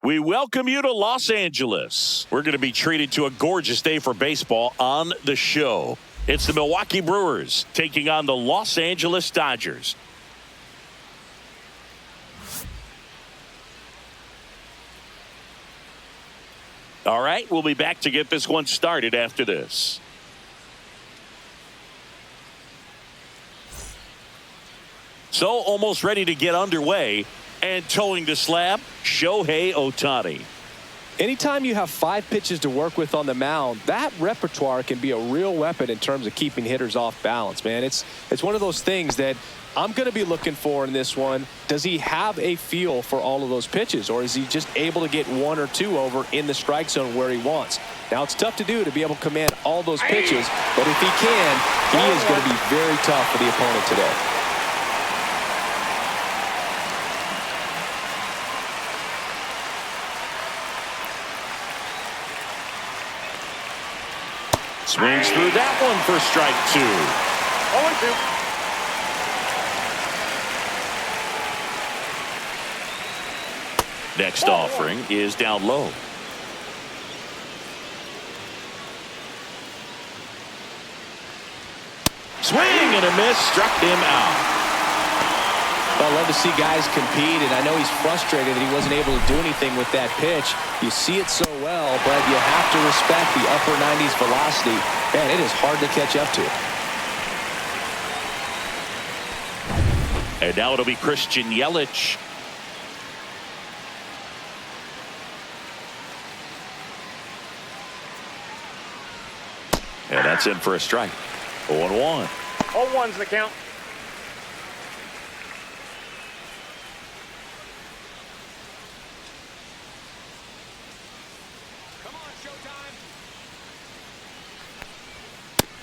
We welcome you to Los Angeles. We're going to be treated to a gorgeous day for baseball on the show. It's the Milwaukee Brewers taking on the Los Angeles Dodgers. All right, we'll be back to get this one started after this. So almost ready to get underway. And towing the slab, Shohei Ohtani. Anytime you have 5 pitches to work with on the mound, that repertoire can be a real weapon in terms of keeping hitters off balance, man. It's one of those things that I'm going to be looking for in this one. Does he have a feel for all of those pitches, or is he just able to get 1 or 2 over in the strike zone where he wants? Now, it's tough to do to be able to command all those pitches, but if he can, he is going to be very tough for the opponent today. Swings through that one for strike 2. 0-2. Next offering is down low. Swing and a miss, struck him out. Well, I love to see guys compete, and I know he's frustrated that he wasn't able to do anything with that pitch. You see it so well, but you have to respect the upper 90s velocity. Man, it is hard to catch up to. And now it'll be Christian Yelich. And that's in for a strike. 0-1. 0-1's the count.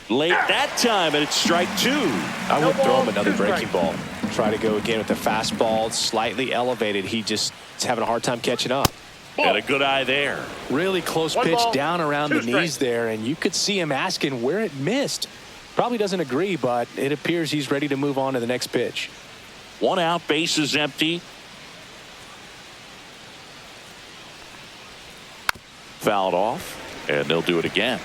Late that time, and it's strike 2. I would throw him another breaking ball. Try to go again with the fastball, slightly elevated. He just is having a hard time catching up. And a good eye there. Really close pitch down around the knees there, and you could see him asking where it missed. Probably doesn't agree, but it appears he's ready to move on to the next pitch. 1 out, base is empty. Fouled off, and they'll do it again.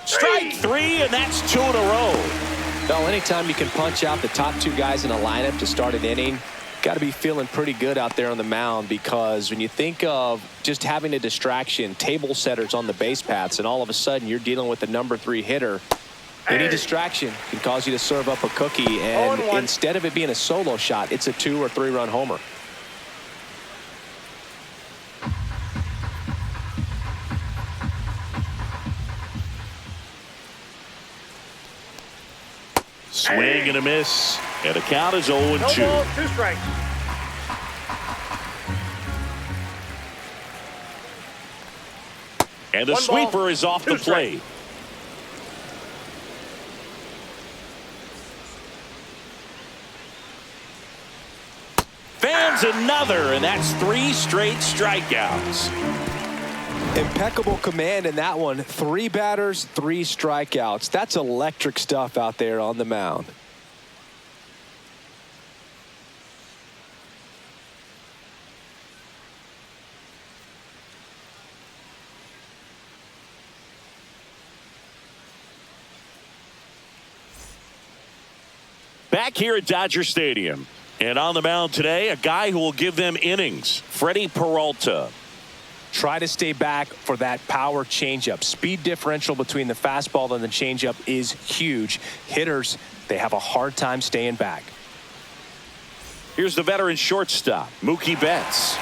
Strike 3, and that's 2 in a row. Well, anytime you can punch out the top 2 guys in a lineup to start an inning, got to be feeling pretty good out there on the mound, because when you think of just having a distraction, table setters on the base paths, and all of a sudden you're dealing with the number 3 hitter, any distraction can cause you to serve up a cookie, and instead of it being a solo shot, it's a 2 or 3 run homer. Swing and a miss, and the count is 0-2. No balls, 2 strikes. And the sweeper is off the plate. Fans another, and that's 3 straight strikeouts. Impeccable command in that one. 3 batters, 3 strikeouts. That's electric stuff out there on the mound. Back here at Dodger Stadium. And on the mound today, a guy who will give them innings, Freddie Peralta. Try to stay back for that power changeup. Speed differential between the fastball and the changeup is huge. Hitters, they have a hard time staying back. Here's the veteran shortstop, Mookie Betts.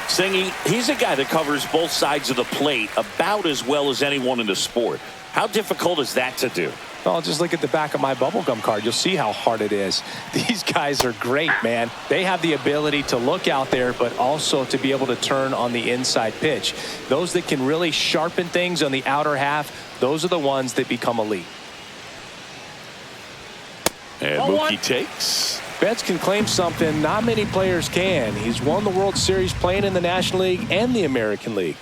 Saying he's a guy that covers both sides of the plate about as well as anyone in the sport. How difficult is that to do? Well, just look at the back of my bubblegum card. You'll see how hard it is. These guys are great, man. They have the ability to look out there, but also to be able to turn on the inside pitch. Those that can really sharpen things on the outer half, those are the ones that become elite. And Mookie takes. Betts can claim something not many players can. He's won the World Series playing in the National League and the American League.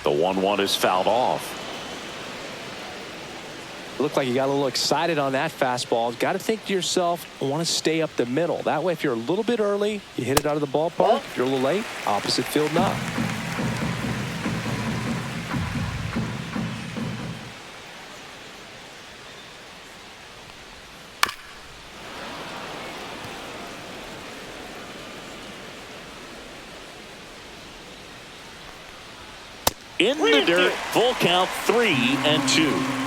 The 1-1 is fouled off. looked like you got a little excited on that fastball. Got to think to yourself, I want to stay up the middle. That way, if you're a little bit early, you hit it out of the ballpark. If you're a little late, opposite field knock. In the dirt, full count, 3-2.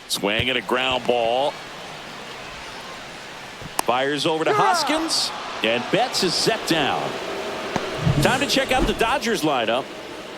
Swing and a ground ball. Fires over to Hoskins, and Betts is set down. Time to check out the Dodgers lineup.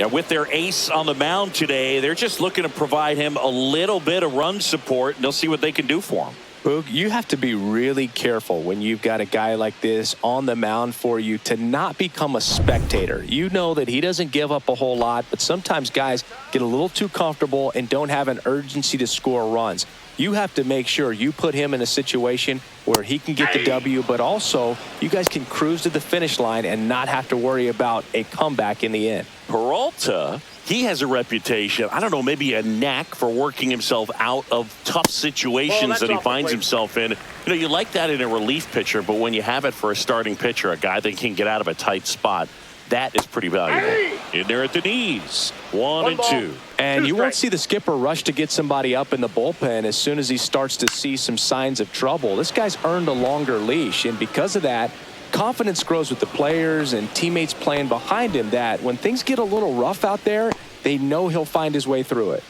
And with their ace on the mound today, they're just looking to provide him a little bit of run support, and they'll see what they can do for him. Boog, you have to be really careful when you've got a guy like this on the mound for you to not become a spectator. You know that he doesn't give up a whole lot, but sometimes guys get a little too comfortable and don't have an urgency to score runs. You have to make sure you put him in a situation where he can get the W, but also you guys can cruise to the finish line and not have to worry about a comeback in the end. Peralta, he has a reputation, I don't know, maybe a knack for working himself out of tough situations that he finds himself in. You know, you like that in a relief pitcher, but when you have it for a starting pitcher, a guy that can get out of a tight spot, that is pretty valuable. In there at the knees, 1-2. And you won't see the skipper rush to get somebody up in the bullpen as soon as he starts to see some signs of trouble. This guy's earned a longer leash, and because of that, confidence grows with the players and teammates playing behind him, that when things get a little rough out there, they know he'll find his way through it.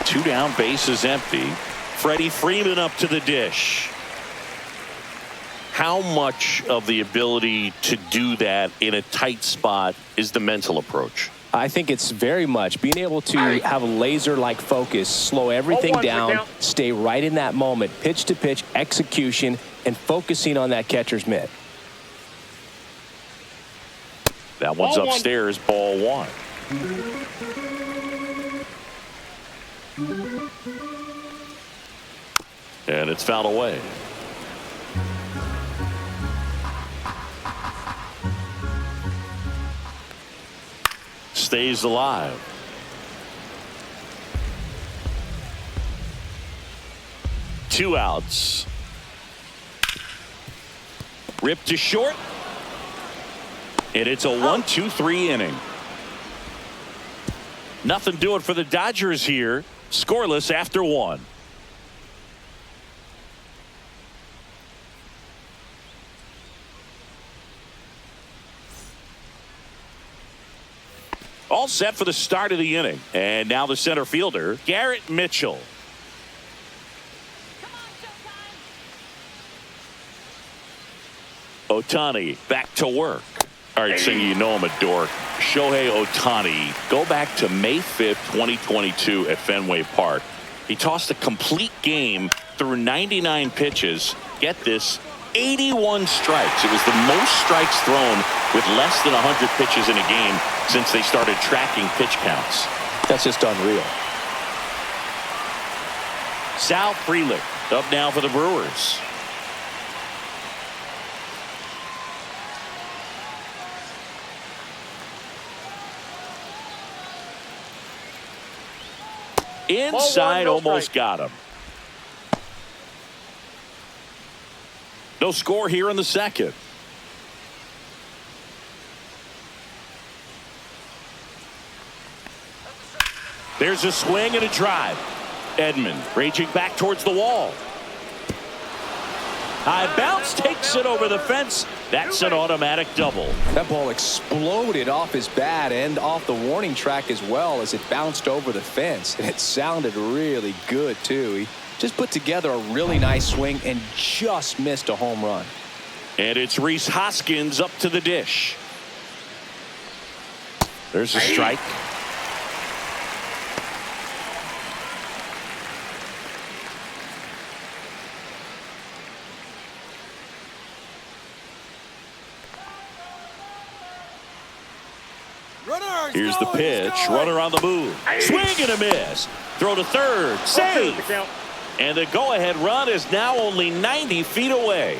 2 down, bases empty. Freddie Freeman up to the dish. How much of the ability to do that in a tight spot is the mental approach? I think it's very much being able to have a laser-like focus, slow everything down, stay right in that moment, pitch to pitch, execution, and focusing on that catcher's mitt. That one's upstairs, ball 1. And it's fouled away. Stays alive. Two outs. Ripped to short. And it's a 1-2-3 inning. Nothing doing for the Dodgers here. Scoreless after 1. All set for the start of the inning. And now the center fielder, Garrett Mitchell. Ohtani back to work. All right, Singy, you know I'm a dork. Shohei Ohtani, go back to May 5th, 2022 at Fenway Park. He tossed a complete game through 99 pitches. Get this, 81 strikes. It was the most strikes thrown with less than 100 pitches in a game since they started tracking pitch counts. That's just unreal. Sal Frelick up now for the Brewers. Inside, almost got him. No score here in the second. There's a swing and a drive. Edman raging back towards the wall. High bounce, takes it over the fence. That's an automatic double. That ball exploded off his bat and off the warning track as well as it bounced over the fence. And it sounded really good, too. He just put together a really nice swing and just missed a home run. And it's Rhys Hoskins up to the dish. There's a strike. Here's the pitch. Runner on the move. Swing and a miss. Throw to third. Save. And the go-ahead run is now only 90 feet away.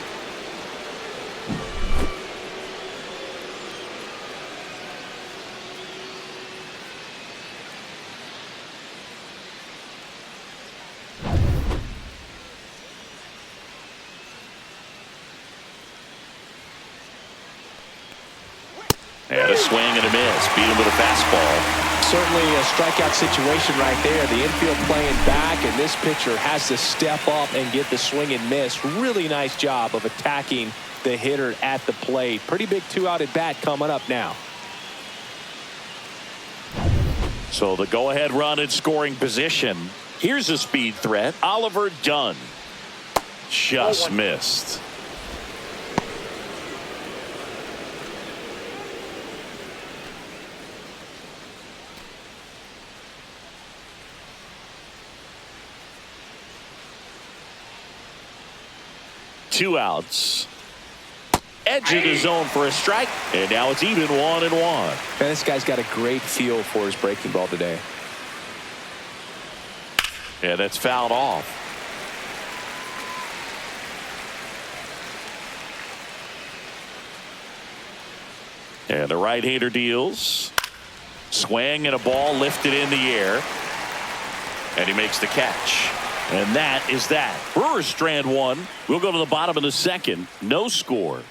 And a swing and a miss. Beat him with a fastball. Certainly a strikeout situation right there. The infield playing back, and this pitcher has to step up and get the swing and miss. Really nice job of attacking the hitter at the plate. Pretty big 2-out at bat coming up now. So the go-ahead run in scoring position. Here's a speed threat. Oliver Dunn. Just missed. Two outs. Edge of the zone for a strike. And now it's even 1-1. Man, this guy's got a great feel for his breaking ball today. Yeah, that's fouled off. And the right-hander deals. Swing and a ball lifted in the air. And he makes the catch. And that is that. Brewers strand one. We'll go to the bottom of the second. No score.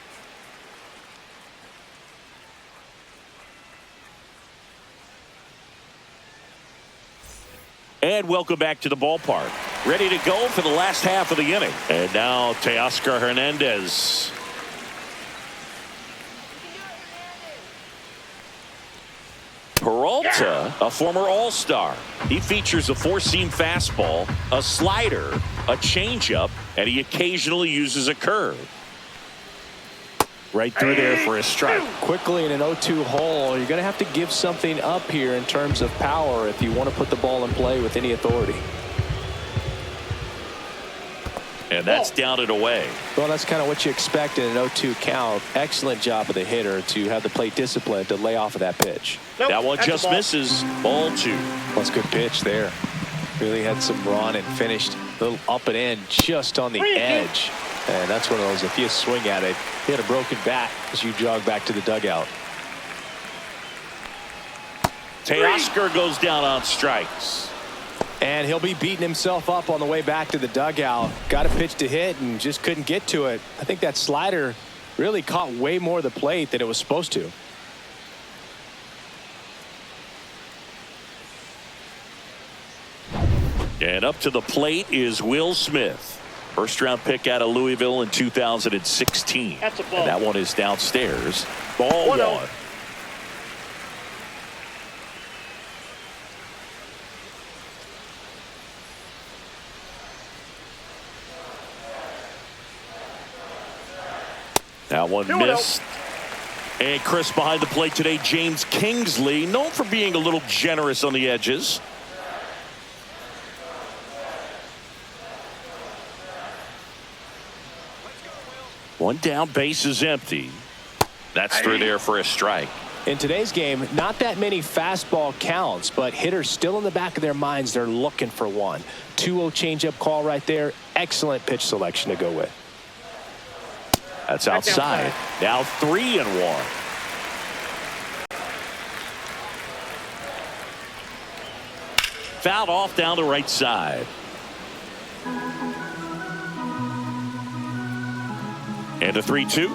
And welcome back to the ballpark. Ready to go for the last half of the inning. And now Teoscar Hernandez. Peralta, a former All-Star. He features a four-seam fastball, a slider, a changeup, and he occasionally uses a curve. Right through there for a strike. Quickly in an 0-2 hole, you're going to have to give something up here in terms of power if you want to put the ball in play with any authority. And that's down and away. Well, that's kind of what you expect in an 0-2 count. Excellent job of the hitter to have the plate discipline to lay off of that pitch. Nope, that one just misses. Ball two. That's a good pitch there. Really had some run and finished a little up and in just on the edge. And that's one of those, if you swing at it, hit a broken bat as you jog back to the dugout. Teoscar goes down on strikes. And he'll be beating himself up on the way back to the dugout. Got a pitch to hit and just couldn't get to it. I think that slider really caught way more of the plate than it was supposed to. And up to the plate is Will Smith. First round pick out of Louisville in 2016. That's a ball. And that one is downstairs. Ball 1. That one missed. And Chris behind the plate today, James Kingsley, known for being a little generous on the edges. One down, base is empty. That's through there for a strike. In today's game, not that many fastball counts, but hitters still in the back of their minds, they're looking for one. 2-0 changeup call right there. Excellent pitch selection to go with. That's outside. Now 3-1. Fouled off down the right side. And a 3-2.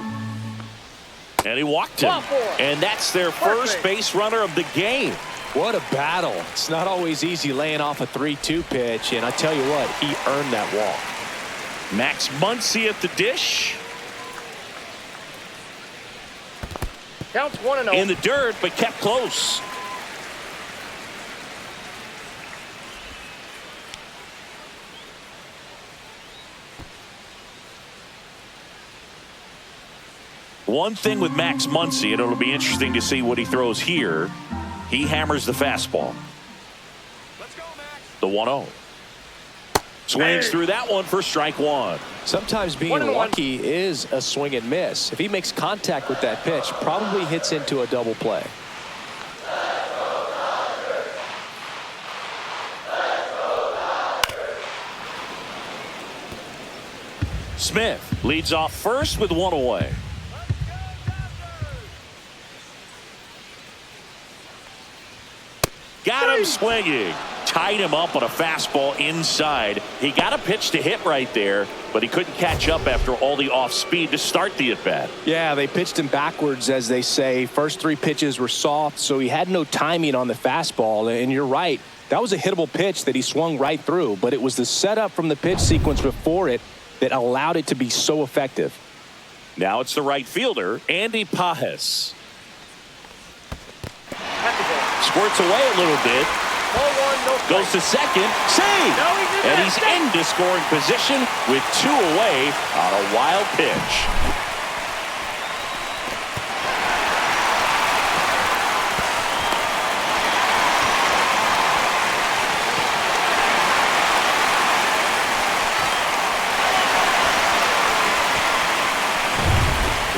And he walked him. And that's their first base runner of the game. What a battle. It's not always easy laying off a 3-2 pitch. And I tell you what, he earned that walk. Max Muncy at the dish. Counts 1-0. In the dirt, but kept close. One thing with Max Muncy, and it'll be interesting to see what he throws here. He hammers the fastball. Let's go, Max. The 1-0. Swings through that one for strike one. Sometimes being lucky is a swing and miss. If he makes contact with that pitch, probably hits into a double play. Smith leads off first with one away. Got him swinging. tied him up on a fastball inside. He got a pitch to hit right there, but he couldn't catch up after all the off speed to start the at-bat. Yeah, they pitched him backwards, as they say. First 3 pitches were soft, so he had no timing on the fastball. And you're right, that was a hittable pitch that he swung right through, but it was the setup from the pitch sequence before it that allowed it to be so effective. Now it's the right fielder, Andy Pajes. Squirts away a little bit. Goes to second. Save! No, he didn't. And he's into scoring position with 2 away on a wild pitch.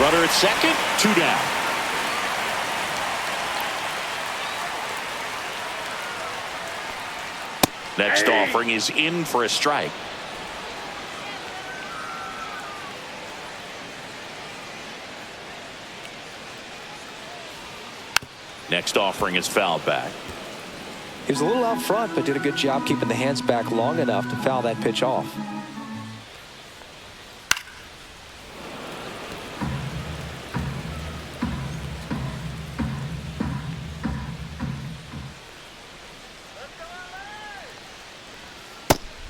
Runner at second, 2 down. Next offering is in for a strike. Next offering is fouled back. He was a little out front, but did a good job keeping the hands back long enough to foul that pitch off.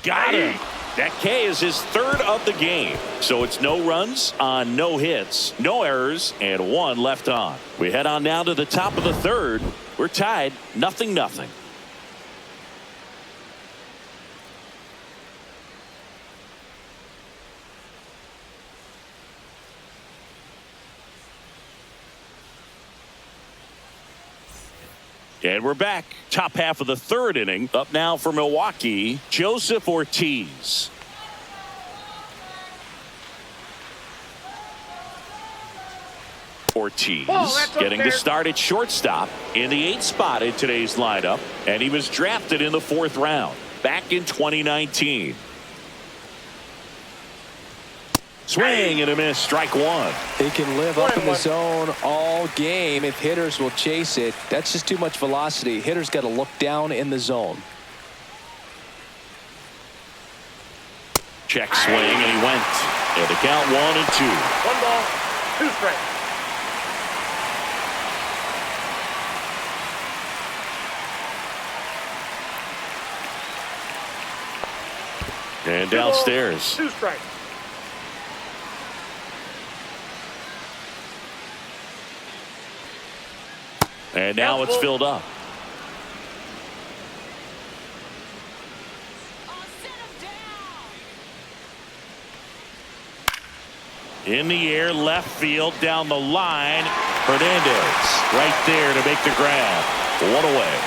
Got him. That K is his 3rd of the game. So it's no runs on no hits, no errors, and 1 left on. We head on now to the top of the 3rd. We're tied 0-0. And we're back. Top half of the 3rd inning. Up now for Milwaukee, Joseph Ortiz. Ortiz getting the start at shortstop in the 8th spot in today's lineup. And he was drafted in the 4th round back in 2019. Swing and a miss, strike 1. He can live up in the zone all game if hitters will chase it. That's just too much velocity. Hitters got to look down in the zone. Check swing, and he went. And the count 1-2. 1 ball, 2 strikes. And downstairs. 2 strikes. And now it's filled up. In the air, left field, down the line. Hernandez right there to make the grab. 1 away.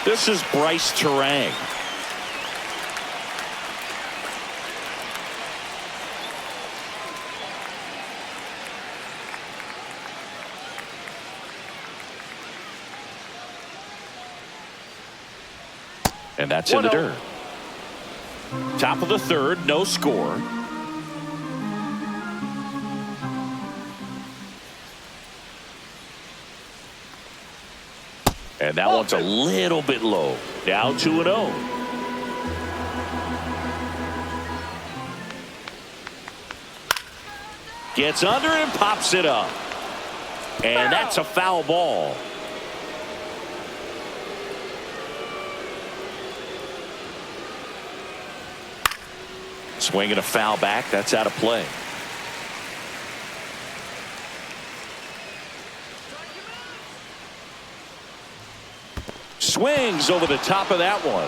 This is Bryce Terang. And that's in the dirt. Top of the 3rd, no score. And that one's a little bit low. Down 2-0. Gets under and pops it up. And that's a foul ball. Swinging a foul back. That's out of play. Swings over the top of that one.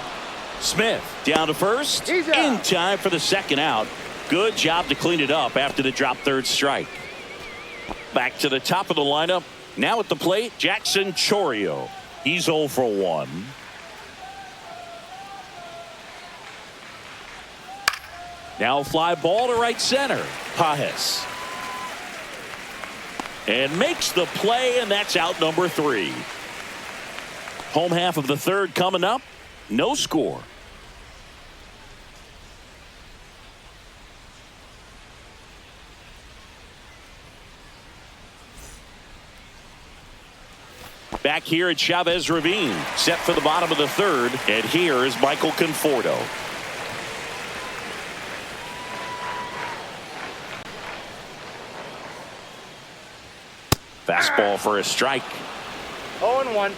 Smith down to first. In time for the 2nd out. Good job to clean it up after the drop 3rd strike. Back to the top of the lineup. Now at the plate, Jackson Chourio. He's 0 for 1. Now fly ball to right center. Pajes. And makes the play, and that's out number 3. Home half of the 3rd coming up. No score. Back here at Chavez Ravine, set for the bottom of the third, and here is Michael Conforto. Fastball for a strike. 0-1.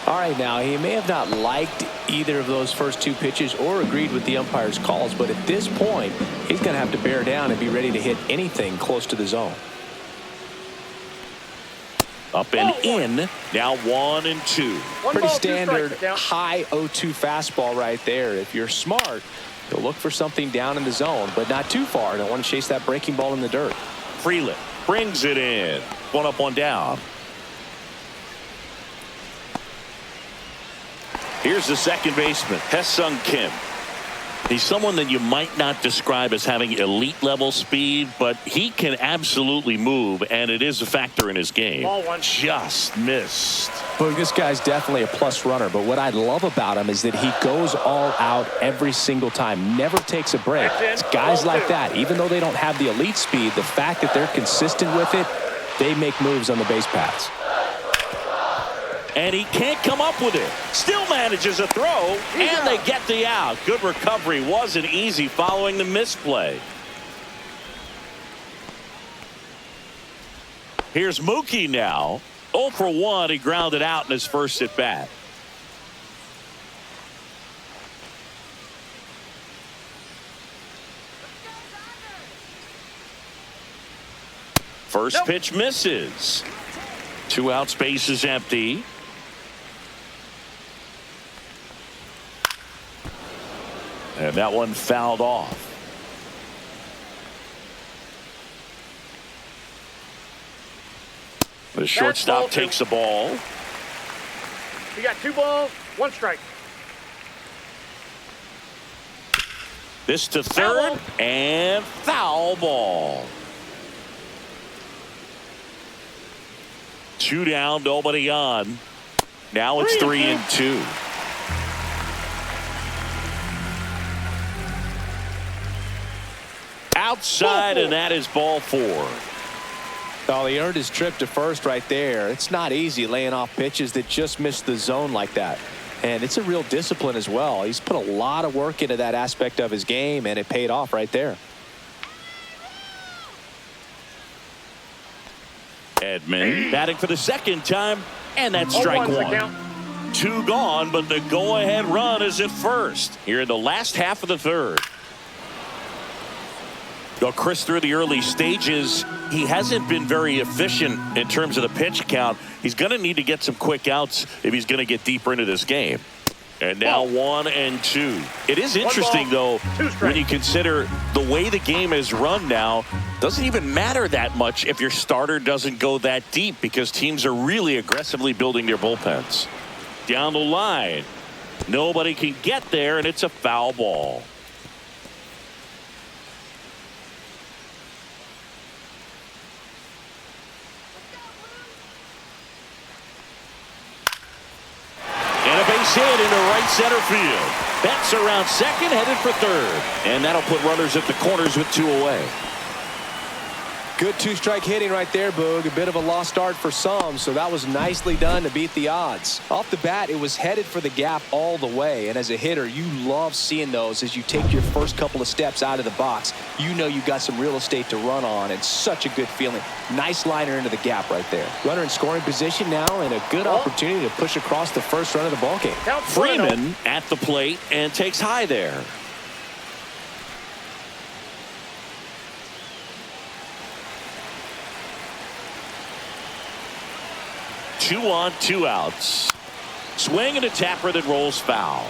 All right, now he may have not liked either of those first two pitches or agreed with the umpire's calls, but at this point he's going to have to bear down and be ready to hit anything close to the zone. Up and in. Now 1-2. Pretty standard high 0-2 fastball right there. If you're smart, you'll look for something down in the zone, but not too far. Don't want to chase that breaking ball in the dirt. Freeland brings it in. 1 up, 1 down. Here's the second baseman, Hae-Sung Kim. He's someone that you might not describe as having elite level speed, but he can absolutely move, and it is a factor in his game. Just missed. Well, this guy's definitely a plus runner, but what I love about him is that he goes all out every single time, never takes a break. It's guys like that, even though they don't have the elite speed, the fact that they're consistent with it, they make moves on the base paths. And he can't come up with it. Still manages a throw, and they get the out. Good recovery. Wasn't easy following the misplay. Here's Mookie now. 0 for 1. He grounded out in his first at bat. First pitch misses. 2 out, space is empty. And that one fouled off. The shortstop takes the ball. You got 2 balls, 1 strike. This to third, and foul ball. 2 down, nobody on. Now it's 3-2. Outside, and that is ball 4. Oh, he earned his trip to first right there. It's not easy laying off pitches that just miss the zone like that. And it's a real discipline as well. He's put a lot of work into that aspect of his game, and it paid off right there. Edman batting for the second time, and that's strike 1. 2 gone, but the go-ahead run is at first here in the last half of the third. Well, Chris, through the early stages, he hasn't been very efficient in terms of the pitch count. He's going to need to get some quick outs if he's going to get deeper into this game. And now 1-2. It is interesting, though, when you consider the way the game is run now, doesn't even matter that much if your starter doesn't go that deep because teams are really aggressively building their bullpens. Down the line, nobody can get there, and it's a foul ball. Hit into right center field. Betts around second, headed for third. And that'll put runners at the corners with 2 away. Good 2-strike hitting right there, Boog. A bit of a lost start for some, so that was nicely done to beat the odds. Off the bat, it was headed for the gap all the way, and as a hitter, you love seeing those as you take your first couple of steps out of the box. You know you got some real estate to run on, and such a good feeling. Nice liner into the gap right there. Runner in scoring position now, and a good opportunity to push across the first run of the ballgame. Freeman at the plate and takes high there. 2 on, 2 outs. Swing and a tapper that rolls foul.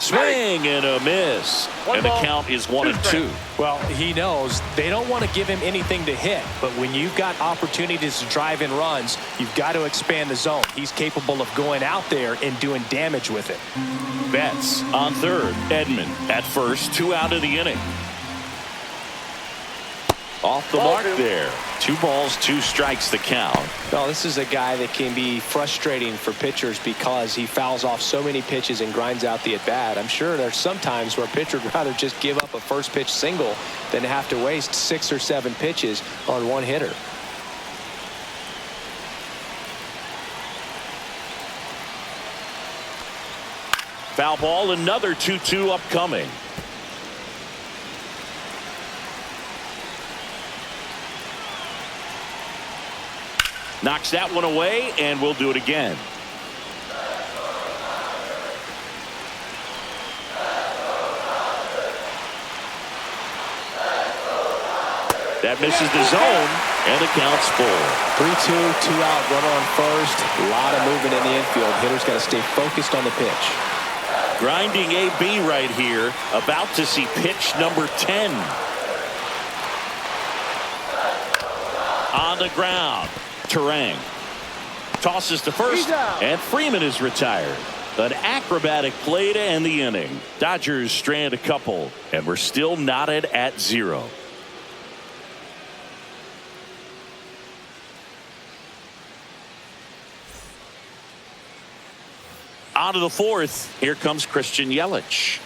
Swing and a miss. And the count is 1-2. Well, he knows they don't want to give him anything to hit, but when you've got opportunities to drive in runs, you've got to expand the zone. He's capable of going out there and doing damage with it. Betts on third. Edman at first. 2 out of the inning. Off the mark there. 2 balls, 2 strikes the count. Well, this is a guy that can be frustrating for pitchers because he fouls off so many pitches and grinds out the at-bat. I'm sure there's some times where a pitcher would rather just give up a first pitch single than have to waste 6 or 7 pitches on one hitter. Foul ball, another 2-2 upcoming. Knocks that one away, and we'll do it again. That misses the zone, and the count's full. 3-2, 2-out, runner on first. A lot of movement in the infield. Hitter's got to stay focused on the pitch. Grinding AB right here, about to see pitch number 10. On the ground. Terang tosses to first, and Freeman is retired. An acrobatic play to end the inning. Dodgers strand a couple, and we're still knotted at 0. On to the 4th. Here comes Christian Yelich.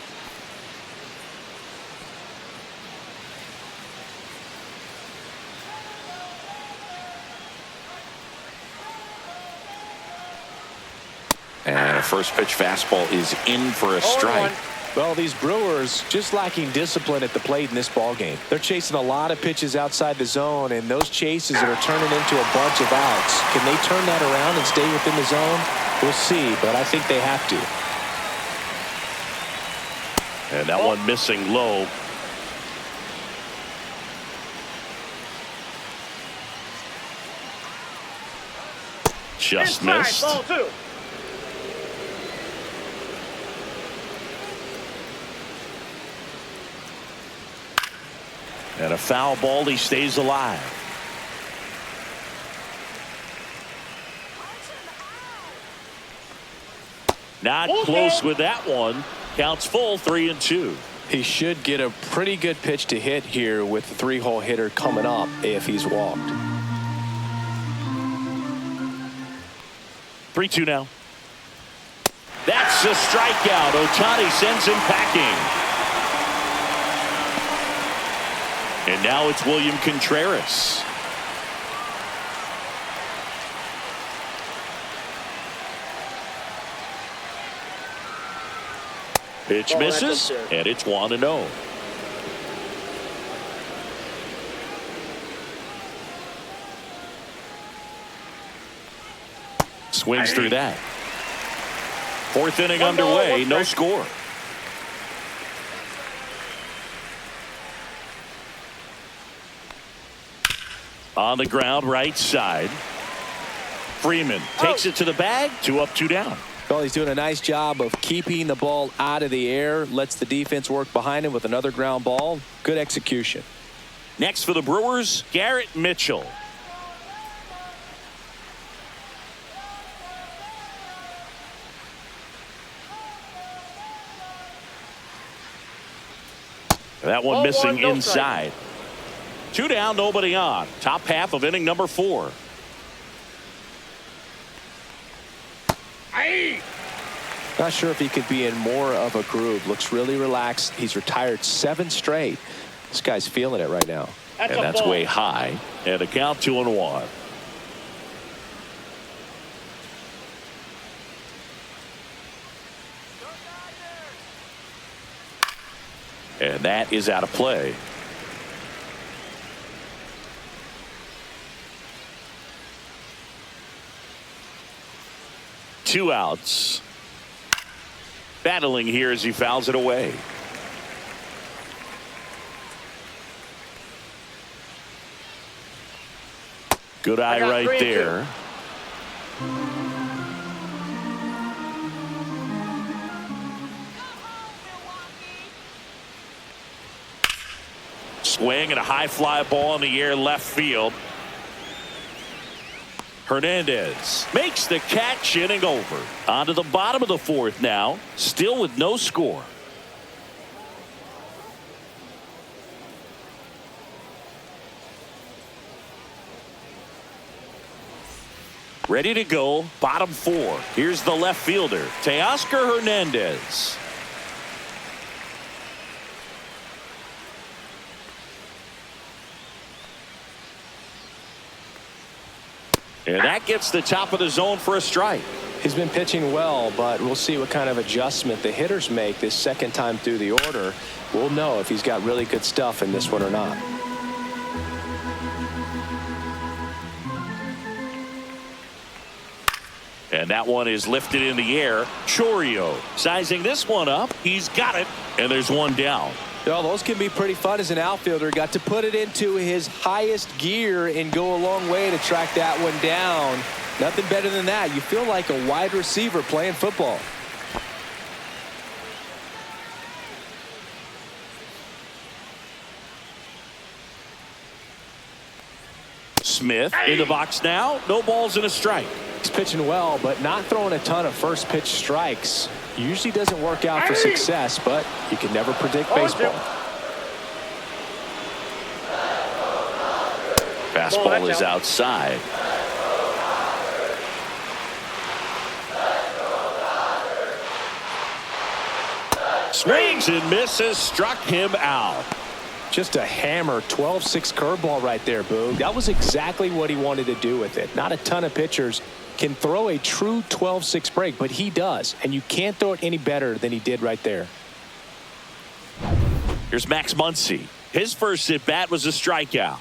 And a first pitch fastball is in for a strike. Well, these Brewers just lacking discipline at the plate in this ball game. They're chasing a lot of pitches outside the zone, and those chases are turning into a bunch of outs. Can they turn that around and stay within the zone? We'll see, but I think they have to. And that one missing low. Just missed. Ball 2. And a foul ball. He stays alive. Not close with that one. Counts full, 3-2. He should get a pretty good pitch to hit here with the 3-hole hitter coming up if he's walked. 3-2 now. That's a strikeout. Ohtani sends him packing. And now it's William Contreras. Pitch misses, and it's 1-0. Swings through that. 4th inning underway, no score. On the ground, right side. Freeman takes it to the bag. 2 up, 2 down. Well, he's doing a nice job of keeping the ball out of the air. Lets the defense work behind him with another ground ball. Good execution. Next for the Brewers, Garrett Mitchell. That one missing inside. 2 down, nobody on. Top half of inning number 4. Not sure if he could be in more of a groove. Looks really relaxed. He's retired 7 straight. This guy's feeling it right now. And that's way high. And a count 2-1. And that is out of play. Two outs. Battling here as he fouls it away. Good eye right there. Swing and a high fly ball in the air left field. Hernandez makes the catch, inning over. On to the bottom of the 4th now, still with no score. Ready to go, bottom 4. Here's the left fielder, Teoscar Hernandez. And that gets the top of the zone for a strike. He's been pitching well, but we'll see what kind of adjustment the hitters make this second time through the order. We'll know if he's got really good stuff in this one or not. And that one is lifted in the air. Chourio sizing this one up. He's got it. And there's one down. Well, those can be pretty fun as an outfielder. Got to put it into his highest gear and go a long way to track that one down. Nothing better than that. You feel like a wide receiver playing football. Smith in the box now. No balls and a strike. He's pitching well, but not throwing a ton of first pitch strikes. Usually doesn't work out for success, but you can never predict baseball. Fastball is outside. Swings and misses, struck him out. Just a hammer 12-6 curveball right there, Boog. That was exactly what he wanted to do with it. Not a ton of pitchers can throw a true 12-6 break, but he does, and you can't throw it any better than he did right there. Here's Max Muncy. His first at bat was a strikeout.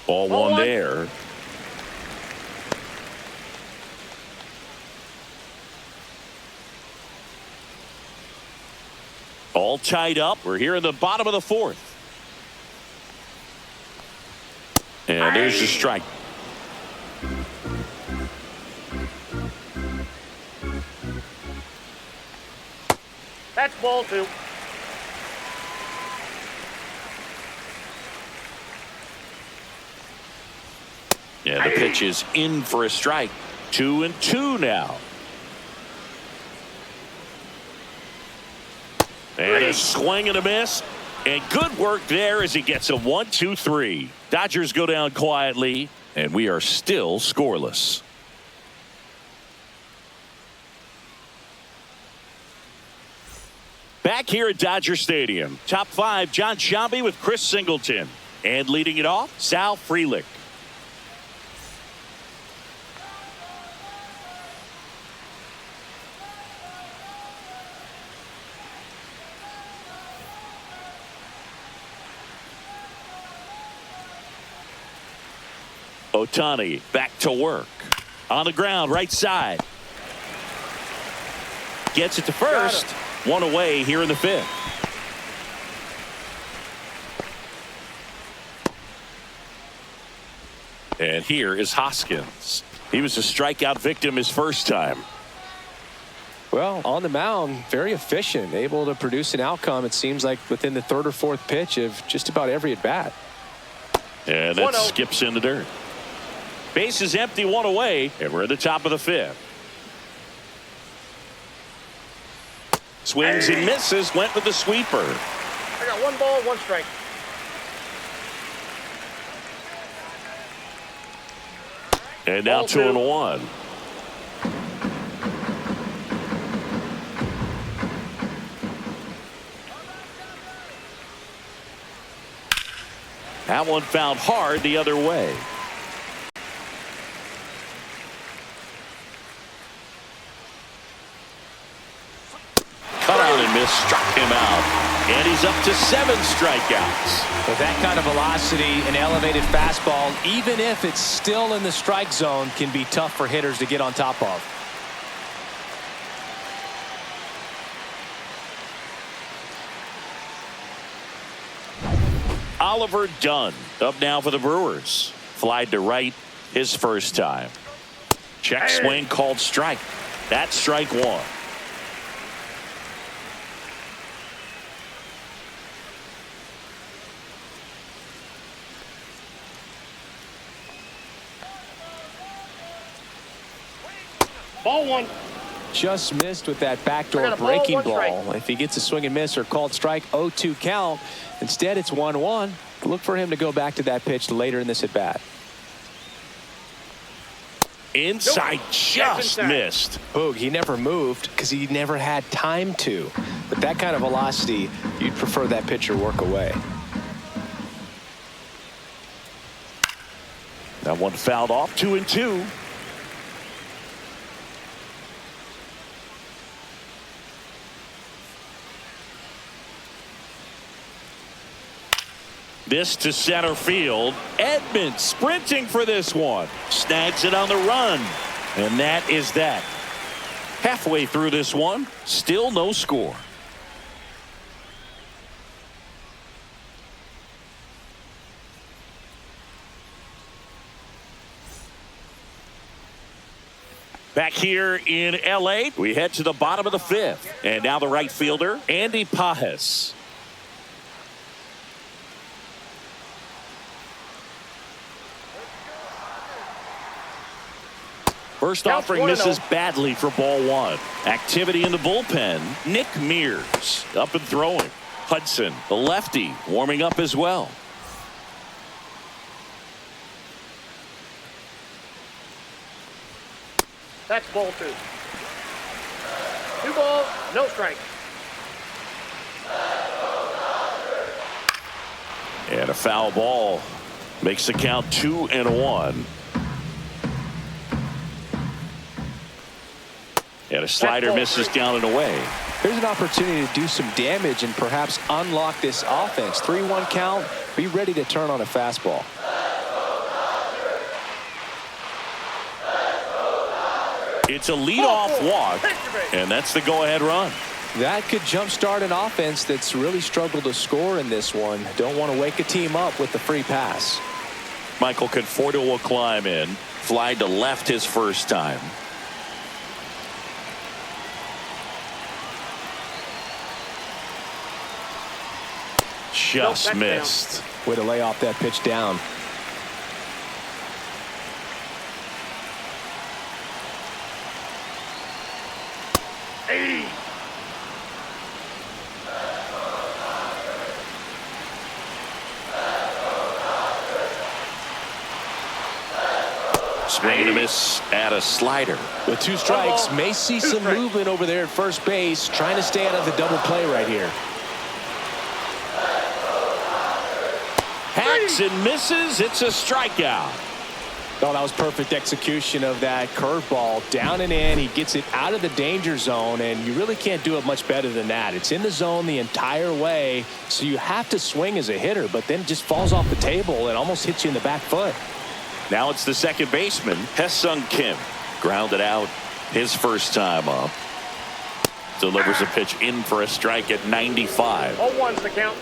Ball one there. All tied up. We're here in the bottom of the 4th. And there's the strike. That's ball 2. Yeah, the pitch is in for a strike. 2-2 now. And a swing and a miss. And good work there as he gets a 1-2-3. Dodgers go down quietly, and we are still scoreless. Back here at Dodger Stadium, top 5, John Sciambi with Chris Singleton. And leading it off, Sal Frelick. Ohtani back to work. On the ground, right side. Gets it to first. One away here in the 5th. And here is Hoskins. He was a strikeout victim his first time. Well, on the mound, very efficient, able to produce an outcome, it seems like, within the 3rd or 4th pitch of just about every at-bat. And that skips in the dirt. Base is empty, one away, and we're at the top of the 5th. Swings and misses, went with the sweeper. I got 1 ball, 1 strike. And now 2-1. That one found hard the other way. Cut out and miss, struck him out. And he's up to 7 strikeouts. With that kind of velocity, an elevated fastball, even if it's still in the strike zone, can be tough for hitters to get on top of. Oliver Dunn up now for the Brewers. Flied to right his first time. Check swing called strike. That's strike 1. Ball 1. Just missed with that backdoor breaking ball. If he gets a swing and miss or called strike, 0-2 count. Instead, it's 1-1. Look for him to go back to that pitch later in this at bat. Inside, just missed. Boog, he never moved because he never had time to. But that kind of velocity, you'd prefer that pitcher work away. That one fouled off, 2-2. This to center field. Edmonds sprinting for this one. Snags it on the run. And that is that. Halfway through this one, still no score. Back here in L.A., we head to the bottom of the fifth. And now the right fielder, Andy Pages. First offering misses badly for ball one. Activity in the bullpen. Nick Mears up and throwing. Hudson, the lefty, warming up as well. That's ball two. 2 balls, no strike. And a foul ball makes the count 2-1. And a slider misses down and away. Here's an opportunity to do some damage and perhaps unlock this offense. 3-1 count. Be ready to turn on a fastball. It's a leadoff walk, and that's the go-ahead run. That could jumpstart an offense that's really struggled to score in this one. Don't want to wake a team up with the free pass. Michael Conforto will climb in. Fly to left his first time. Just missed. Way to lay off that pitch down. Swing and a miss at a slider. With 2 strikes, may see some movement over there at first base, trying to stay out of the double play right here. Hacks and misses. It's a strikeout. Oh, that was perfect execution of that curveball. Down and in. He gets it out of the danger zone, and you really can't do it much better than that. It's in the zone the entire way, so you have to swing as a hitter, but then it just falls off the table and almost hits you in the back foot. Now it's the second baseman, Hesung Kim. Grounded out his first time up. Delivers a pitch in for a strike at 95. 0-1's the count.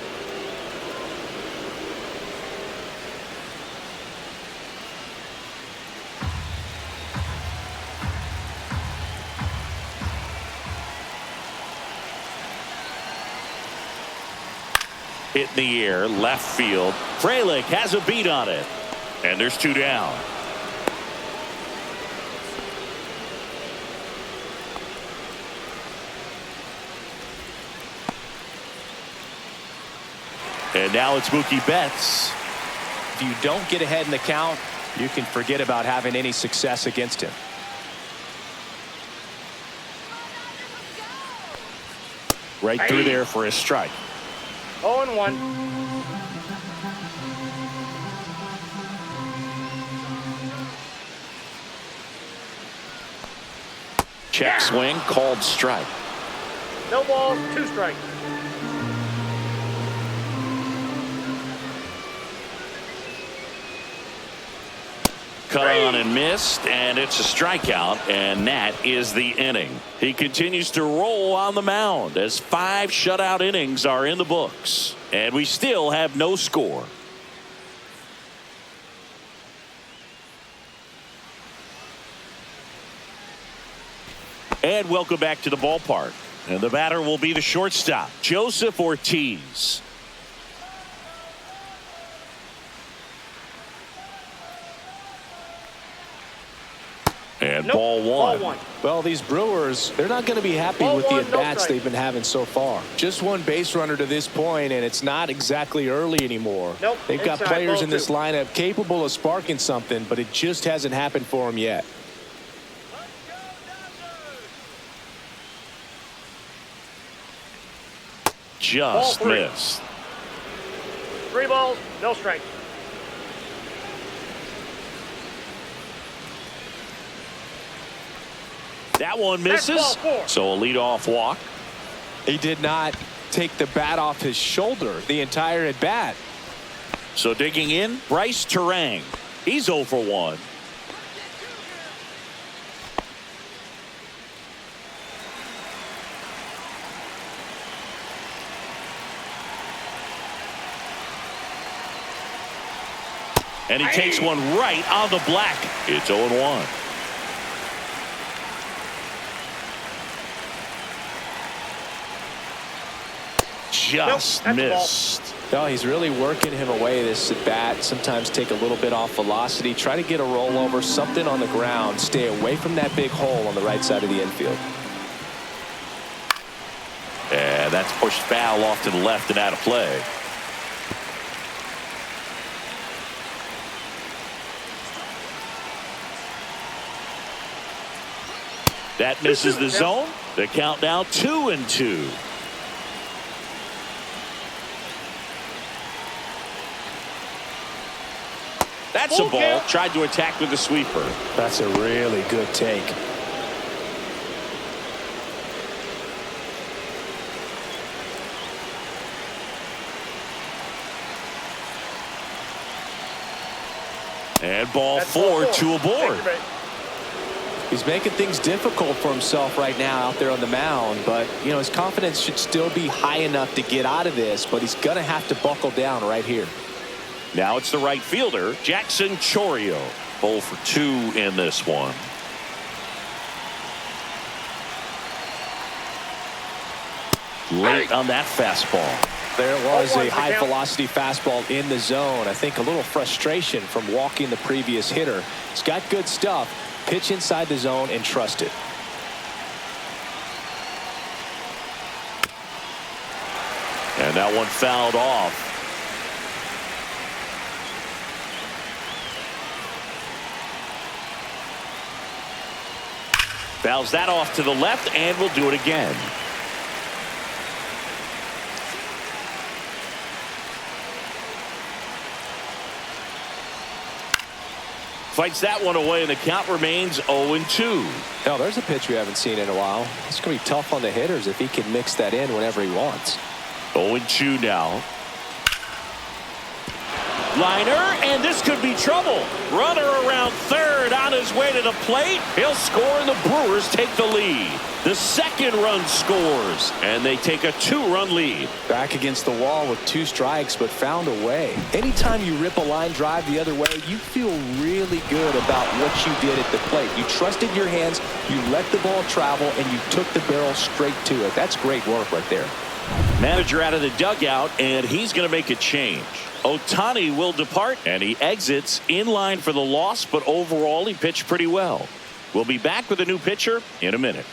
Hit in the air, left field. Frelick has a beat on it. And there's 2 down. And now it's Mookie Betts. If you don't get ahead in the count, you can forget about having any success against him. Right through there for a strike. 0-1. Check swing, called strike. No balls, 2 strikes. Cut on and missed, and it's a strikeout, and that is the inning. He continues to roll on the mound as 5 shutout innings are in the books, and we still have no score. And welcome back to the ballpark. And the batter will be the shortstop, Joseph Ortiz. And ball one. Well, these Brewers, they're not going to be happy with the at-bats they've been having so far. Just 1 base runner to this point, and it's not exactly early anymore. They've got players in this lineup capable of sparking something, but it just hasn't happened for them yet. Just missed. 3 balls, no strikes. That one misses. So a leadoff walk. He did not take the bat off his shoulder the entire at bat. So digging in, Bryce Terang. He's 0 for 1. And he takes one right on the black. It's 0-1. Just missed. No, he's really working him away this at bat. Sometimes take a little bit off velocity. Try to get a rollover, something on the ground. Stay away from that big hole on the right side of the infield. And that's pushed foul off to the left and out of play. That misses the zone. The count now 2-2. That's a ball. Tried to attack with the sweeper. That's a really good take. And ball 4, 2 aboard. He's making things difficult for himself right now out there on the mound, but you know his confidence should still be high enough to get out of this, but he's gonna have to buckle down right here. Now it's the right fielder, Jackson Chourio. 0 for 2 in this one. Late on that fastball. There was a high velocity fastball in the zone. I think a little frustration from walking the previous hitter. He's got good stuff. Pitch inside the zone and trust it. And that one fouled off. Fouls that off to the left, and we'll do it again. Fights that one away, and the count remains 0-2. Now, there's a pitch we haven't seen in a while. It's going to be tough on the hitters if he can mix that in whenever he wants. 0-2 now. Liner, and this could be trouble. Runner around third on his way to the plate. He'll score, and the Brewers take the lead. The second run scores, and they take a 2-run lead. Back against the wall with 2 strikes, but found a way. Anytime you rip a line drive the other way, you feel really good about what you did at the plate. You trusted your hands, you let the ball travel, and you took the barrel straight to it. That's great work right there. Manager out of the dugout, and he's going to make a change. Ohtani will depart, and he exits in line for the loss, but overall he pitched pretty well. We'll be back with a new pitcher in a minute.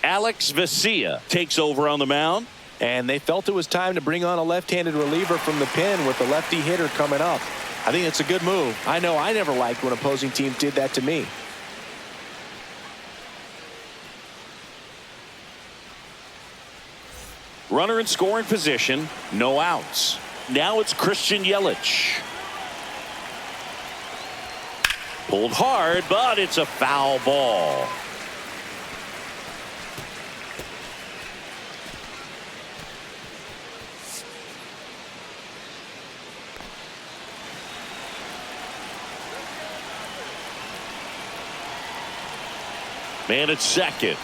Alex Vesia takes over on the mound. And they felt it was time to bring on a left-handed reliever from the pen with the lefty hitter coming up. I think it's a good move. I know I never liked when opposing teams did that to me. Runner in scoring position, no outs. Now it's Christian Yelich. Pulled hard, but it's a foul ball. Man at second.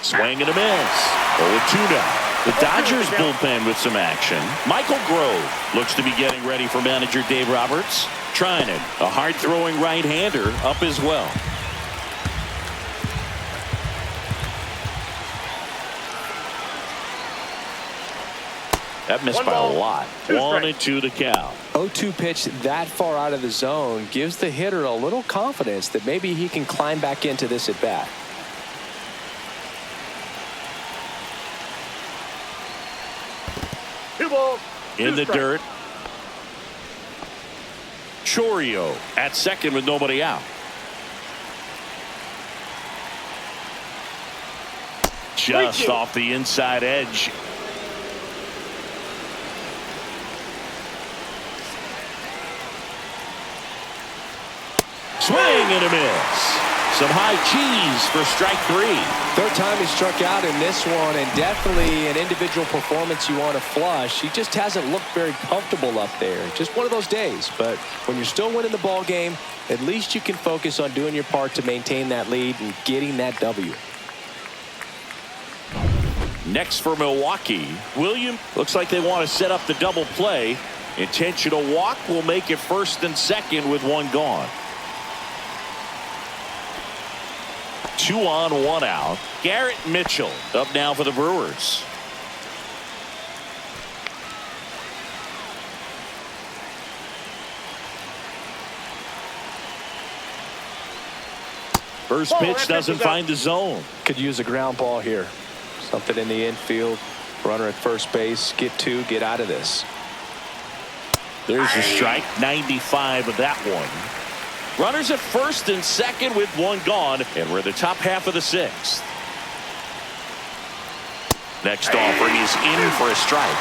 Swing and a miss. 0-2 now. The Dodgers bullpen with some action. Michael Grove looks to be getting ready for manager Dave Roberts. Trinan, a hard-throwing right-hander, up as well. That missed by a lot. 1-2 the count. 0-2 pitch that far out of the zone gives the hitter a little confidence that maybe he can climb back into this at bat. In the dirt. Chourio at second with nobody out. Just off the inside edge. Swing and a miss. Some high cheese for strike 3. Third time he struck out in this one, and definitely an individual performance you want to flush. He just hasn't looked very comfortable up there. Just one of those days. But when you're still winning the ball game, at least you can focus on doing your part to maintain that lead and getting that W. Next for Milwaukee, William. Looks like they want to set up the double play. Intentional walk will make it first and second with one gone. 2 on, 1 out. Garrett Mitchell up now for the Brewers. First pitch doesn't find the zone. Could use a ground ball here. Something in the infield. Runner at first base. Get 2. Get out of this. There's a strike. 95 of that one. Runners at first and second with one gone, and we're in the top half of the 6th. Next offering is in for a strike.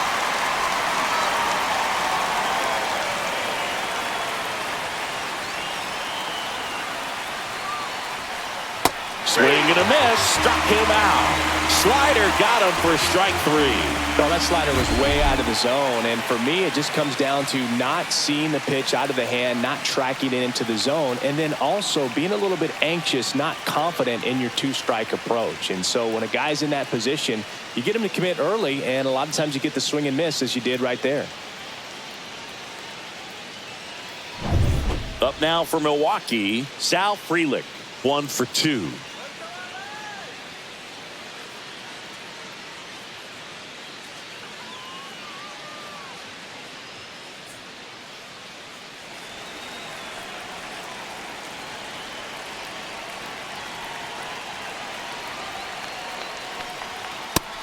Swing and a miss, struck him out. Slider got him for strike 3. No, that slider was way out of the zone, and for me it just comes down to not seeing the pitch out of the hand, not tracking it into the zone, and then also being a little bit anxious, not confident in your 2-strike approach. And so when a guy's in that position, you get him to commit early, and a lot of times you get the swing and miss as you did right there. Up now for Milwaukee, Sal Frelick, 1 for 2.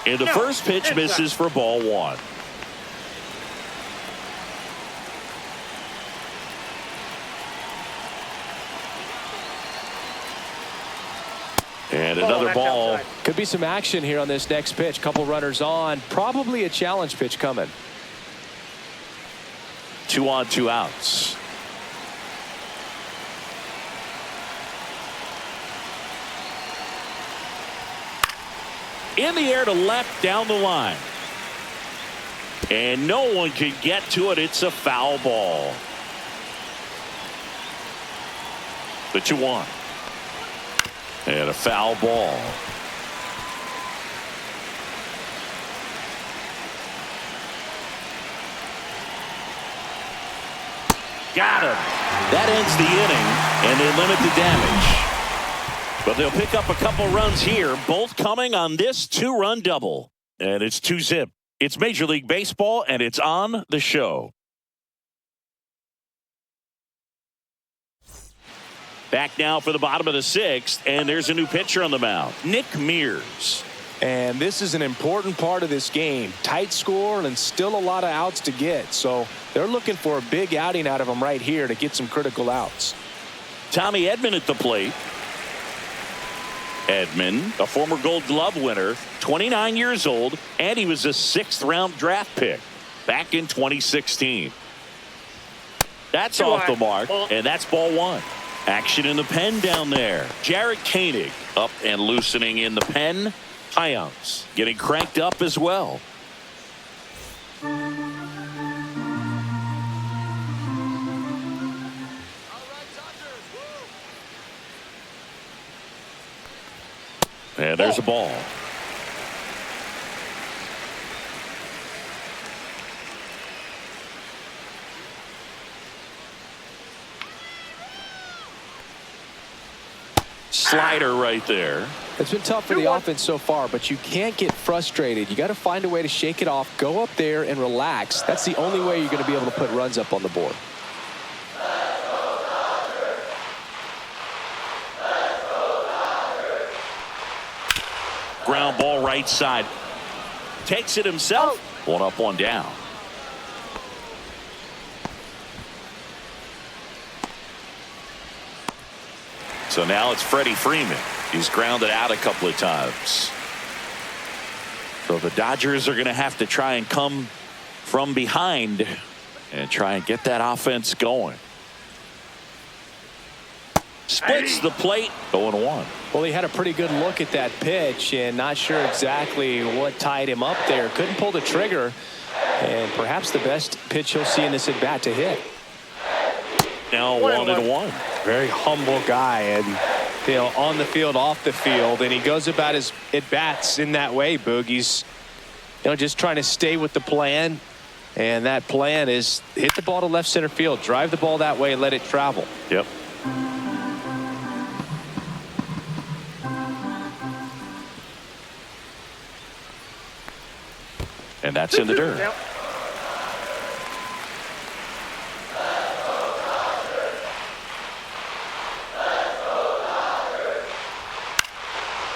And the first pitch misses for ball 1. And another ball. Could be some action here on this next pitch. Couple runners on. Probably a challenge pitch coming. 2 on, 2 outs. In the air to left down the line. And no one can get to it. It's a foul ball. The 2-1. And a foul ball. Got him. That ends the inning, and they limit the damage. But they'll pick up a couple runs here, both coming on this 2-run double. And it's 2-zip. It's Major League Baseball, and it's on the show. Back now for the bottom of the 6th, and there's a new pitcher on the mound, Nick Mears. And this is an important part of this game. Tight score and still a lot of outs to get. So they're looking for a big outing out of him right here to get some critical outs. Tommy Edman at the plate. Edman, a former Gold Glove winner, 29 years old, and he was a 6th-round draft pick back in 2016. That's off the mark, and that's ball 1. Action in the pen down there. Jarred Koenig up and loosening in the pen. Hyams getting cranked up as well. And there's a ball. Slider right there. It's been tough for the offense so far, but you can't get frustrated. You got to find a way to shake it off, go up there and relax. That's the only way you're going to be able to put runs up on the board. Ground ball right side. Takes it himself. 1 up, 1 down. So now it's Freddie Freeman. He's grounded out a couple of times. So the Dodgers are going to have to try and come from behind and try and get that offense going. Splits the plate, 0-1. Well, he had a pretty good look at that pitch and not sure exactly what tied him up there. Couldn't pull the trigger, and perhaps the best pitch he'll see in this at bat to hit. Now 1-1. Very humble guy, and on the field, off the field, and he goes about his at bats in that way. Boogie's just trying to stay with the plan, and that plan is hit the ball to left center field, drive the ball that way, and let it travel. Yep. And that's in the dirt.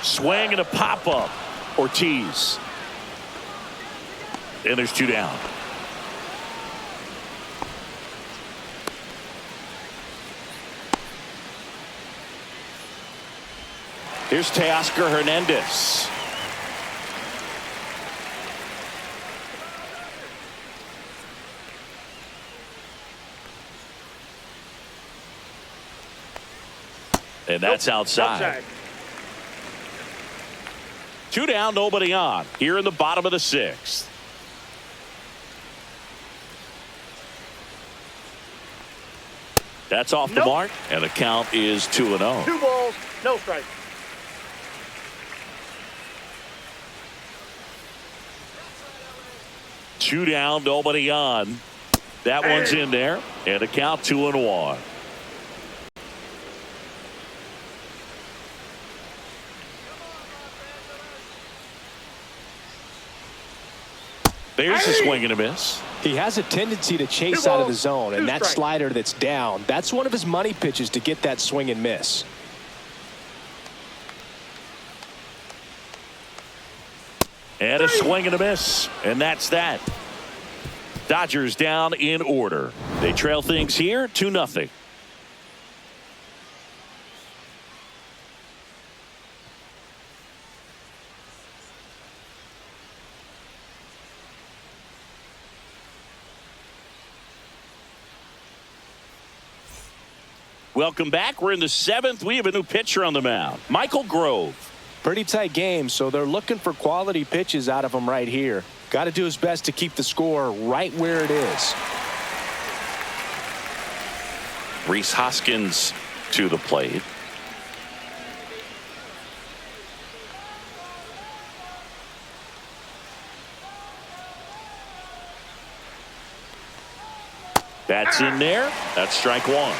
Swing and a pop-up. Ortiz. And there's 2 down. Here's Teoscar Hernandez. And that's outside. 2 down, nobody on. Here in the bottom of the 6th. That's off the mark, and the count is 2-0. 2 balls, no strike. Two down, nobody on. That one's in there, and the count 2-1. There's a swing and a miss. He has a tendency to chase out of the zone, and that slider that's down, that's one of his money pitches to get that swing and miss. And a swing and a miss, and that's that. Dodgers down in order. They trail things here 2-0. Welcome back. We're in the 7th. We have a new pitcher on the mound, Michael Grove. Pretty tight game, so they're looking for quality pitches out of him right here. Got to do his best to keep the score right where it is. Rhys Hoskins to the plate. That's in there. That's strike 1.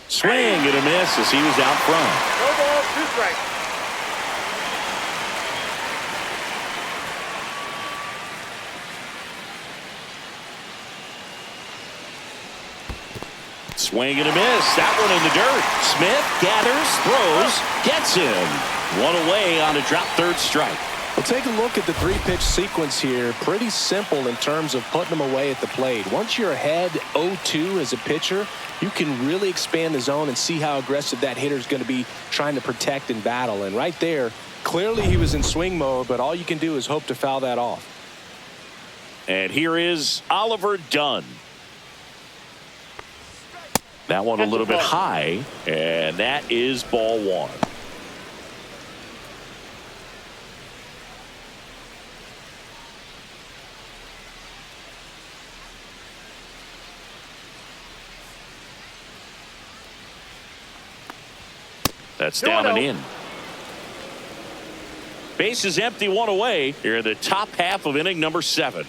Swing and a miss as he was out front. No balls, 2 strikes. Swing and a miss. That one in the dirt. Smith gathers, throws, gets him. 1 away on a drop, 3rd strike. Well, take a look at the 3-pitch sequence here. Pretty simple in terms of putting them away at the plate. Once you're ahead 0-2 as a pitcher, you can really expand the zone and see how aggressive that hitter is going to be trying to protect and battle. And right there, clearly he was in swing mode, but all you can do is hope to foul that off. And here is Oliver Dunn. That one a little bit high, and that is ball 1. That's down and in. Base is empty, 1 away here in the top half of inning number 7.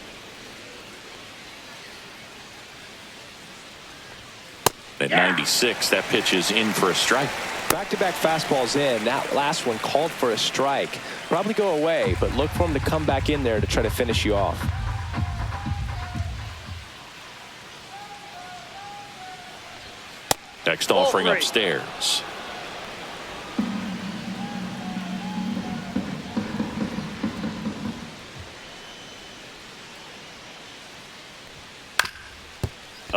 At 96, that pitch is in for a strike. Back-to-back fastballs in. That last one called for a strike. Probably go away, but look for him to come back in there to try to finish you off. Next offering upstairs.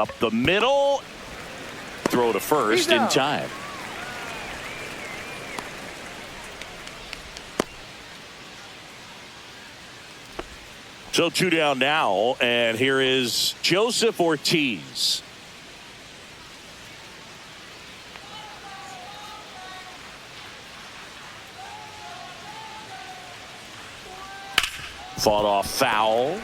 Up the middle. Throw to first in time. So 2 down now, and here is Joseph Ortiz. Fought off foul.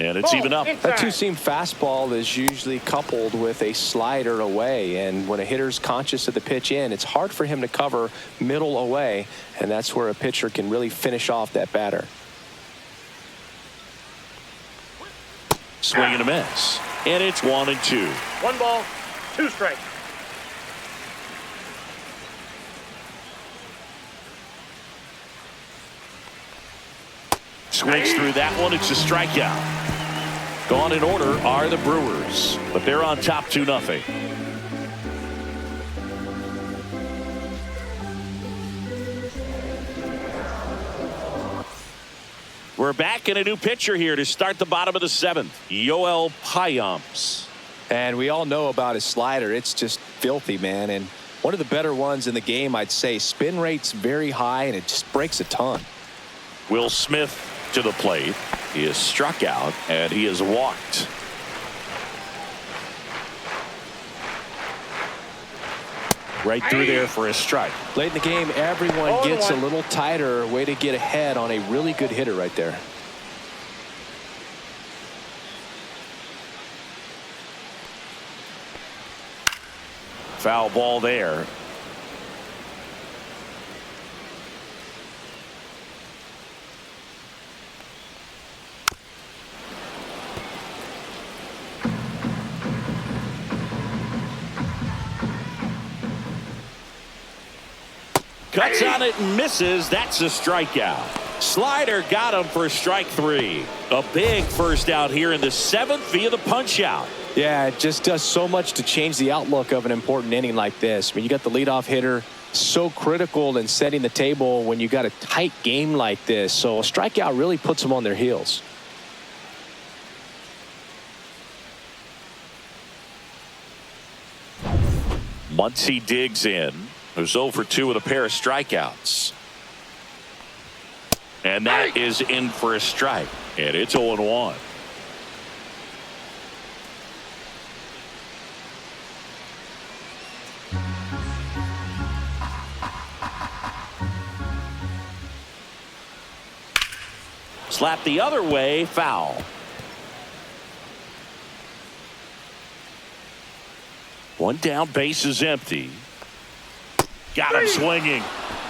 And it's even up. That two-seam fastball is usually coupled with a slider away, and when a hitter's conscious of the pitch in, it's hard for him to cover middle away, and that's where a pitcher can really finish off that batter. Swing and a miss. And it's 1-2. 1 ball, 2 strikes. Swings through that one. It's a strikeout. Gone in order are the Brewers, but they're on top 2-0. We're back in a new pitcher here to start the bottom of the 7th. Yoel Payamps. And we all know about his slider. It's just filthy, man. And one of the better ones in the game, I'd say. Spin rate's very high, and it just breaks a ton. Will Smith to the plate. He is struck out, and he is walked. Right through there for a strike. Late in the game, everyone gets a little tighter. Way to get ahead on a really good hitter right there. Foul ball there. Cuts on it and misses. That's a strikeout. Slider got him for strike 3. A big first out here in the 7th via the punch out. Yeah, it just does so much to change the outlook of an important inning like this. I mean, you got the leadoff hitter, so critical in setting the table when you got a tight game like this. So a strikeout really puts them on their heels. Muncy digs in. There's 0 for 2 with a pair of strikeouts. And that is in for a strike. And it's 0-1. Slap the other way, foul. One down, base is empty. Got him swinging.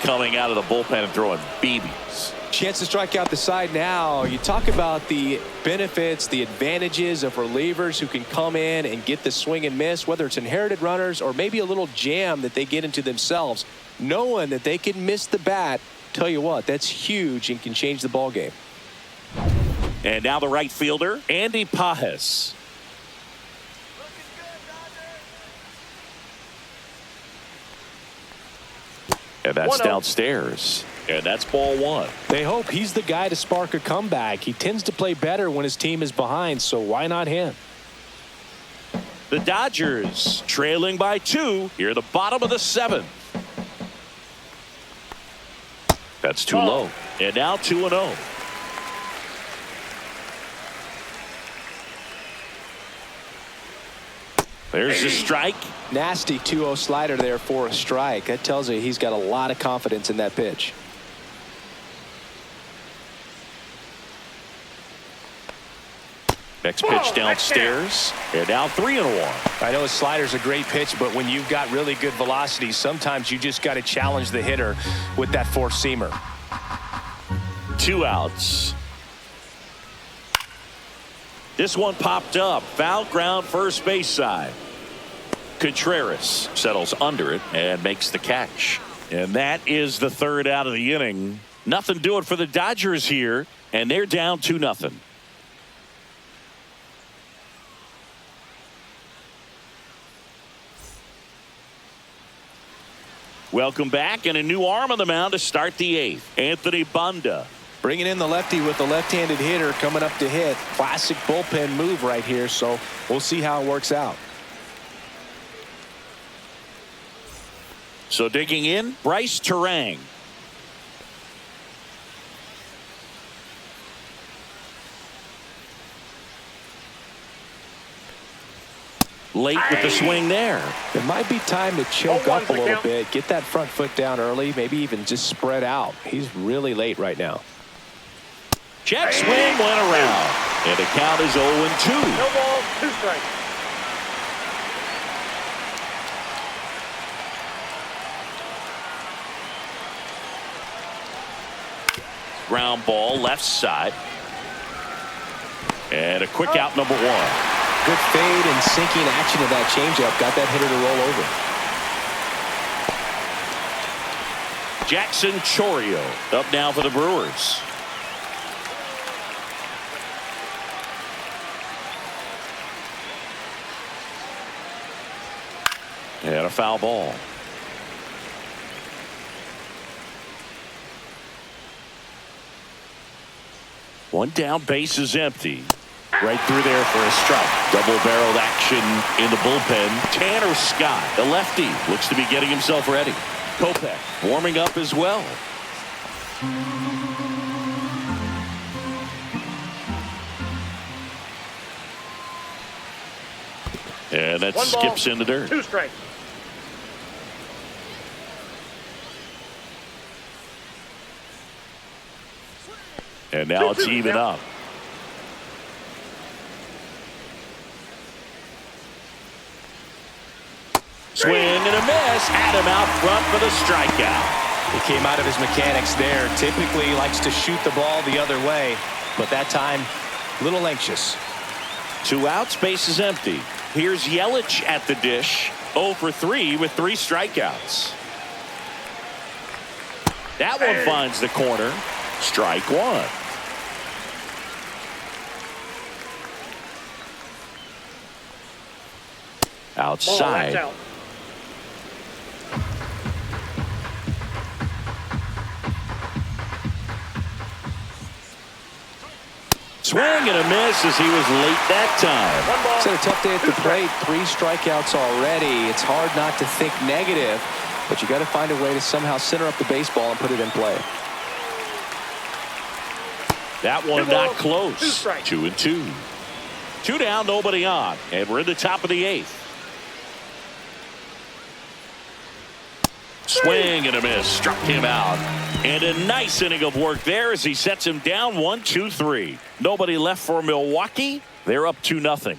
Coming out of the bullpen and throwing BBs. Chance to strike out the side now. You talk about the benefits, the advantages of relievers who can come in and get the swing and miss, whether it's inherited runners or maybe a little jam that they get into themselves. Knowing that they can miss the bat, tell you what, that's huge and can change the ball game. And now the right fielder, Andy Pajes. And that's downstairs. And that's ball 1. They hope he's the guy to spark a comeback. He tends to play better when his team is behind, so why not him? The Dodgers trailing by 2 here at the bottom of the 7th. That's too low. And now 2-0. There's the strike. Nasty 2-0 slider there for a strike. That tells you he's got a lot of confidence in that pitch. Next pitch downstairs. And now 3-1. I know a slider's a great pitch, but when you've got really good velocity, sometimes you just got to challenge the hitter with that four-seamer. 2 outs. This one popped up. Foul ground first base side. Contreras settles under it and makes the catch. And that is the 3rd out of the inning. Nothing doing for the Dodgers here, and they're down 2-0. Welcome back, and a new arm on the mound to start the 8th. Anthony Banda. Bringing in the lefty with the left-handed hitter coming up to hit. Classic bullpen move right here, so we'll see how it works out. So digging in, Bryce Terang. Late with the swing there. It might be time to choke up a little bit, get that front foot down early, maybe even just spread out. He's really late right now. Check swing went around, and the count is 0-2. No ball, 2 strikes. Ground ball left side. And a quick out, number 1. Good fade and sinking action of that changeup. Got that hitter to roll over. Jackson Chourio up now for the Brewers. And a foul ball. One down, base is empty. Right through there for a strike. Double-barreled action in the bullpen. Tanner Scott, the lefty, looks to be getting himself ready. Kopech warming up as well. And that skips in the dirt. 2 strikes. And now it's even up. Swing and a miss. Had him out front for the strikeout. He came out of his mechanics there. Typically likes to shoot the ball the other way, but that time a little anxious. 2 outs, base is empty. Here's Yelich at the dish. 0 for 3 with 3 strikeouts. That one finds the corner. Strike 1. Outside. Ball, Swing and a miss as he was late that time. It's a tough day at the plate. 3 strikeouts already. It's hard not to think negative, but you got to find a way to somehow center up the baseball and put it in play. That one not close. 2-2. 2 down, nobody on, and we're in the top of the 8th. Swing and a miss, struck him out. And a nice inning of work there as he sets him down 1-2-3. Nobody left for Milwaukee. They're up 2-0.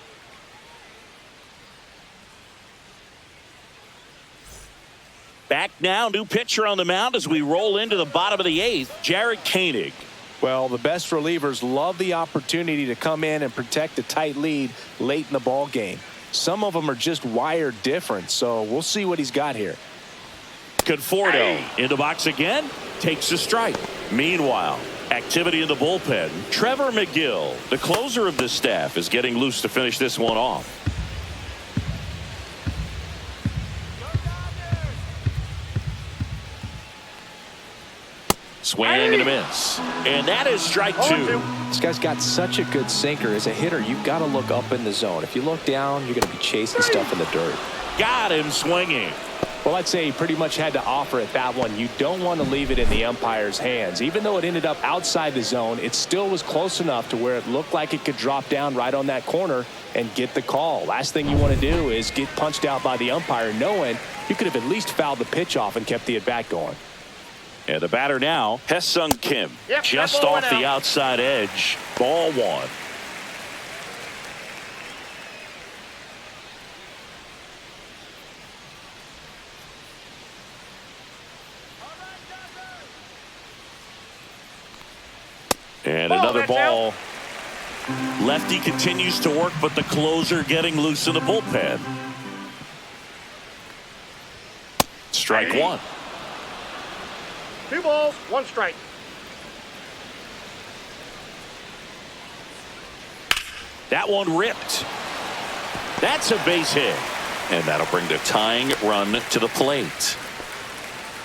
Back now, new pitcher on the mound as we roll into the bottom of the 8th, Jared Koenig. Well, the best relievers love the opportunity to come in and protect a tight lead late in the ball game. Some of them are just wired different, so we'll see what he's got here. Conforto in the box again, takes a strike. Meanwhile, activity in the bullpen. Trevor McGill, the closer of this staff, is getting loose to finish this one off. Swing and a miss. And that is strike 2. This guy's got such a good sinker. As a hitter, you've got to look up in the zone. If you look down, you're going to be chasing stuff in the dirt. Got him swinging. Well, I'd say he pretty much had to offer at that one. You don't want to leave it in the umpire's hands. Even though it ended up outside the zone, it still was close enough to where it looked like it could drop down right on that corner and get the call. Last thing you want to do is get punched out by the umpire knowing you could have at least fouled the pitch off and kept the at-bat going. And the batter now, Hae-Sung Kim. Just off the outside edge. Ball 1. And another ball. Lefty continues to work, but the closer getting loose in the bullpen. Strike 1. 2 balls, 1 strike. That one ripped. That's a base hit. And that'll bring the tying run to the plate.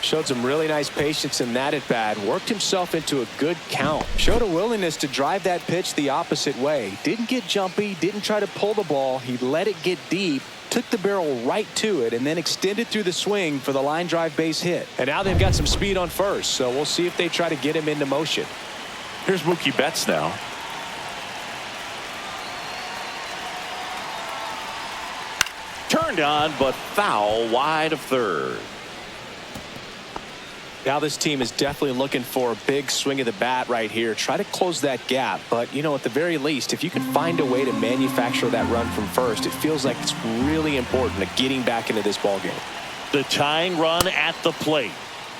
Showed some really nice patience in that at bat. Worked himself into a good count. Showed a willingness to drive that pitch the opposite way. Didn't get jumpy. Didn't try to pull the ball. He let it get deep. Took the barrel right to it and then extended through the swing for the line drive base hit. And now they've got some speed on first. So we'll see if they try to get him into motion. Here's Mookie Betts now. Turned on, but foul wide of third. Now this team is definitely looking for a big swing of the bat right here. Try to close that gap. But, you know, at the very least, if you can find a way to manufacture that run from first, it feels like it's really important to getting back into this ball game. The tying run at the plate.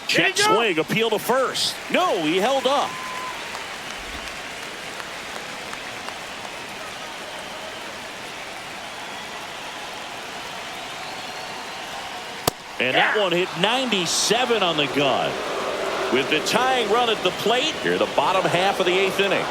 Check swing, appeal to first. No, he held up. And that one hit 97 on the gun. With the tying run at the plate, here the bottom half of the 8th inning.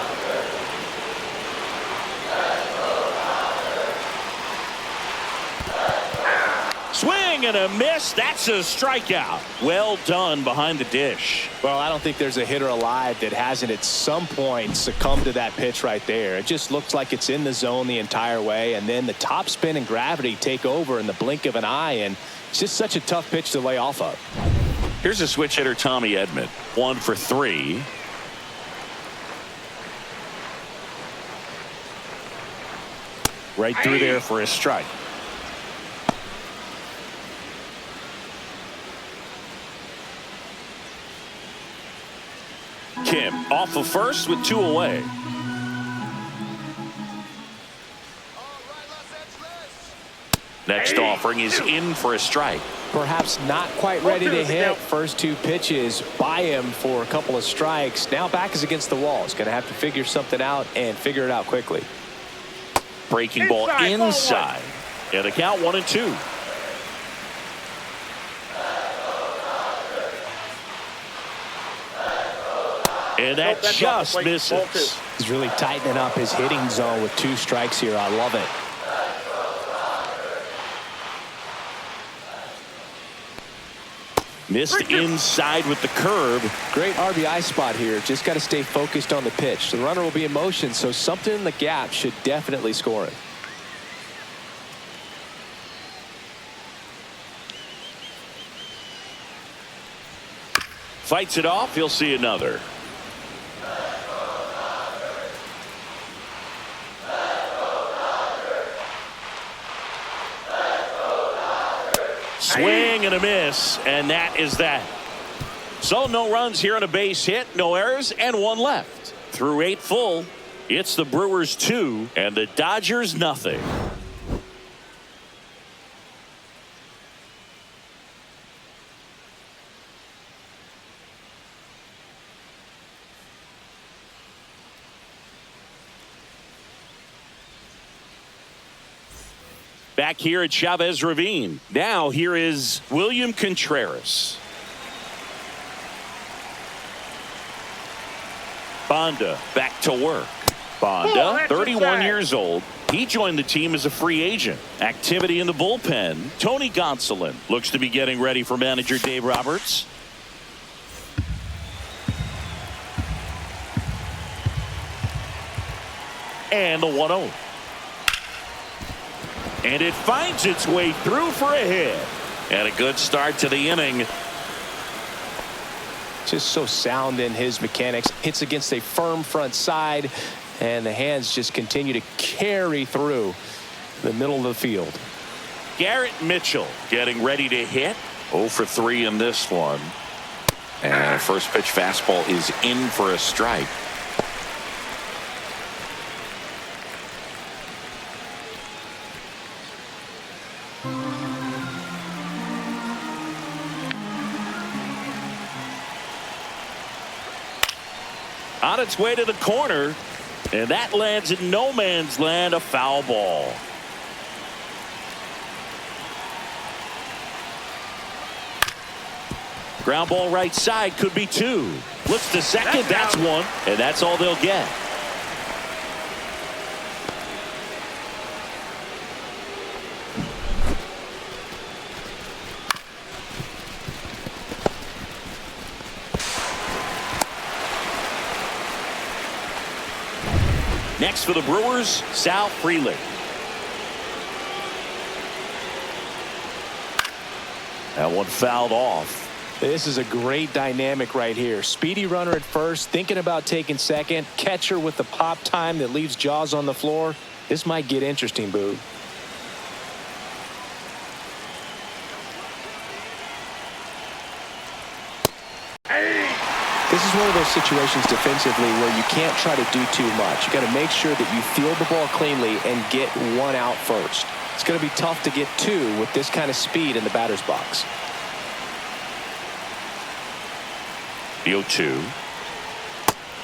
Swing and a miss. That's a strikeout. Well done behind the dish. Well, I don't think there's a hitter alive that hasn't at some point succumbed to that pitch right there. It just looks like it's in the zone the entire way, and then the top spin and gravity take over in the blink of an eye, and it's just such a tough pitch to lay off of. Here's a switch hitter, Tommy Edman. 1 for 3. Right through there for a strike. Kim off of first with 2 away. Next offering is in for a strike. Perhaps not quite ready to hit. First 2 pitches by him for a couple of strikes. Now back is against the wall. He's going to have to figure something out and figure it out quickly. Breaking ball inside. And a count 1-2. And that just misses. He's really tightening up his hitting zone with 2 strikes here. I love it. Missed inside with the curve. Great RBI spot here. Just got to stay focused on the pitch. The runner will be in motion, so something in the gap should definitely score it. Fights it off. He'll see another. Swing and a miss, and that is that. So no runs here on a base hit, no errors, and 1 left. Through 8 full, it's the Brewers 2 and the Dodgers nothing. Back here at Chavez Ravine. Now here is William Contreras. Bonda back to work. Bonda, 31 years old. He joined the team as a free agent. Activity in the bullpen. Tony Gonsolin looks to be getting ready for manager Dave Roberts. And the 1-0. And it finds its way through for a hit. And a good start to the inning. Just so sound in his mechanics. Hits against a firm front side, and the hands just continue to carry through the middle of the field. Garrett Mitchell getting ready to hit. 0 for 3 in this one. And first pitch fastball is in for a strike. On its way to the corner, and that lands in no man's land, a foul ball. Ground ball right side, could be 2. Looks to second, that's 1, and that's all they'll get. Next for the Brewers, Sal Frelick. That one fouled off. This is a great dynamic right here. Speedy runner at first, thinking about taking second. Catcher with the pop time that leaves Jaws on the floor. This might get interesting, Boo. This is one of those situations defensively where you can't try to do too much. You got to make sure that you field the ball cleanly and get one out first. It's going to be tough to get two with this kind of speed in the batter's box. The 0-2.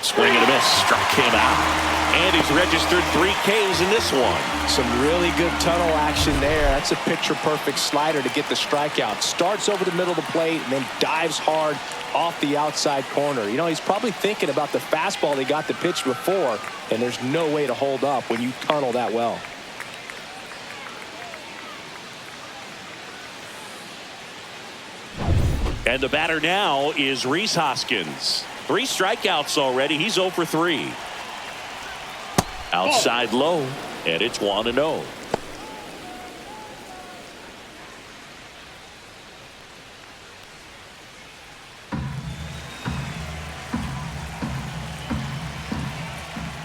Swing and a miss. Struck him out. And he's registered 3 Ks in this one. Some really good tunnel action there. That's a picture-perfect slider to get the strikeout. Starts over the middle of the plate and then dives hard off the outside corner. You know, he's probably thinking about the fastball they got the pitch before, and there's no way to hold up when you tunnel that well. And the batter now is Rhys Hoskins. 3 strikeouts already. He's 0 for 3. Outside low, and it's 1-0.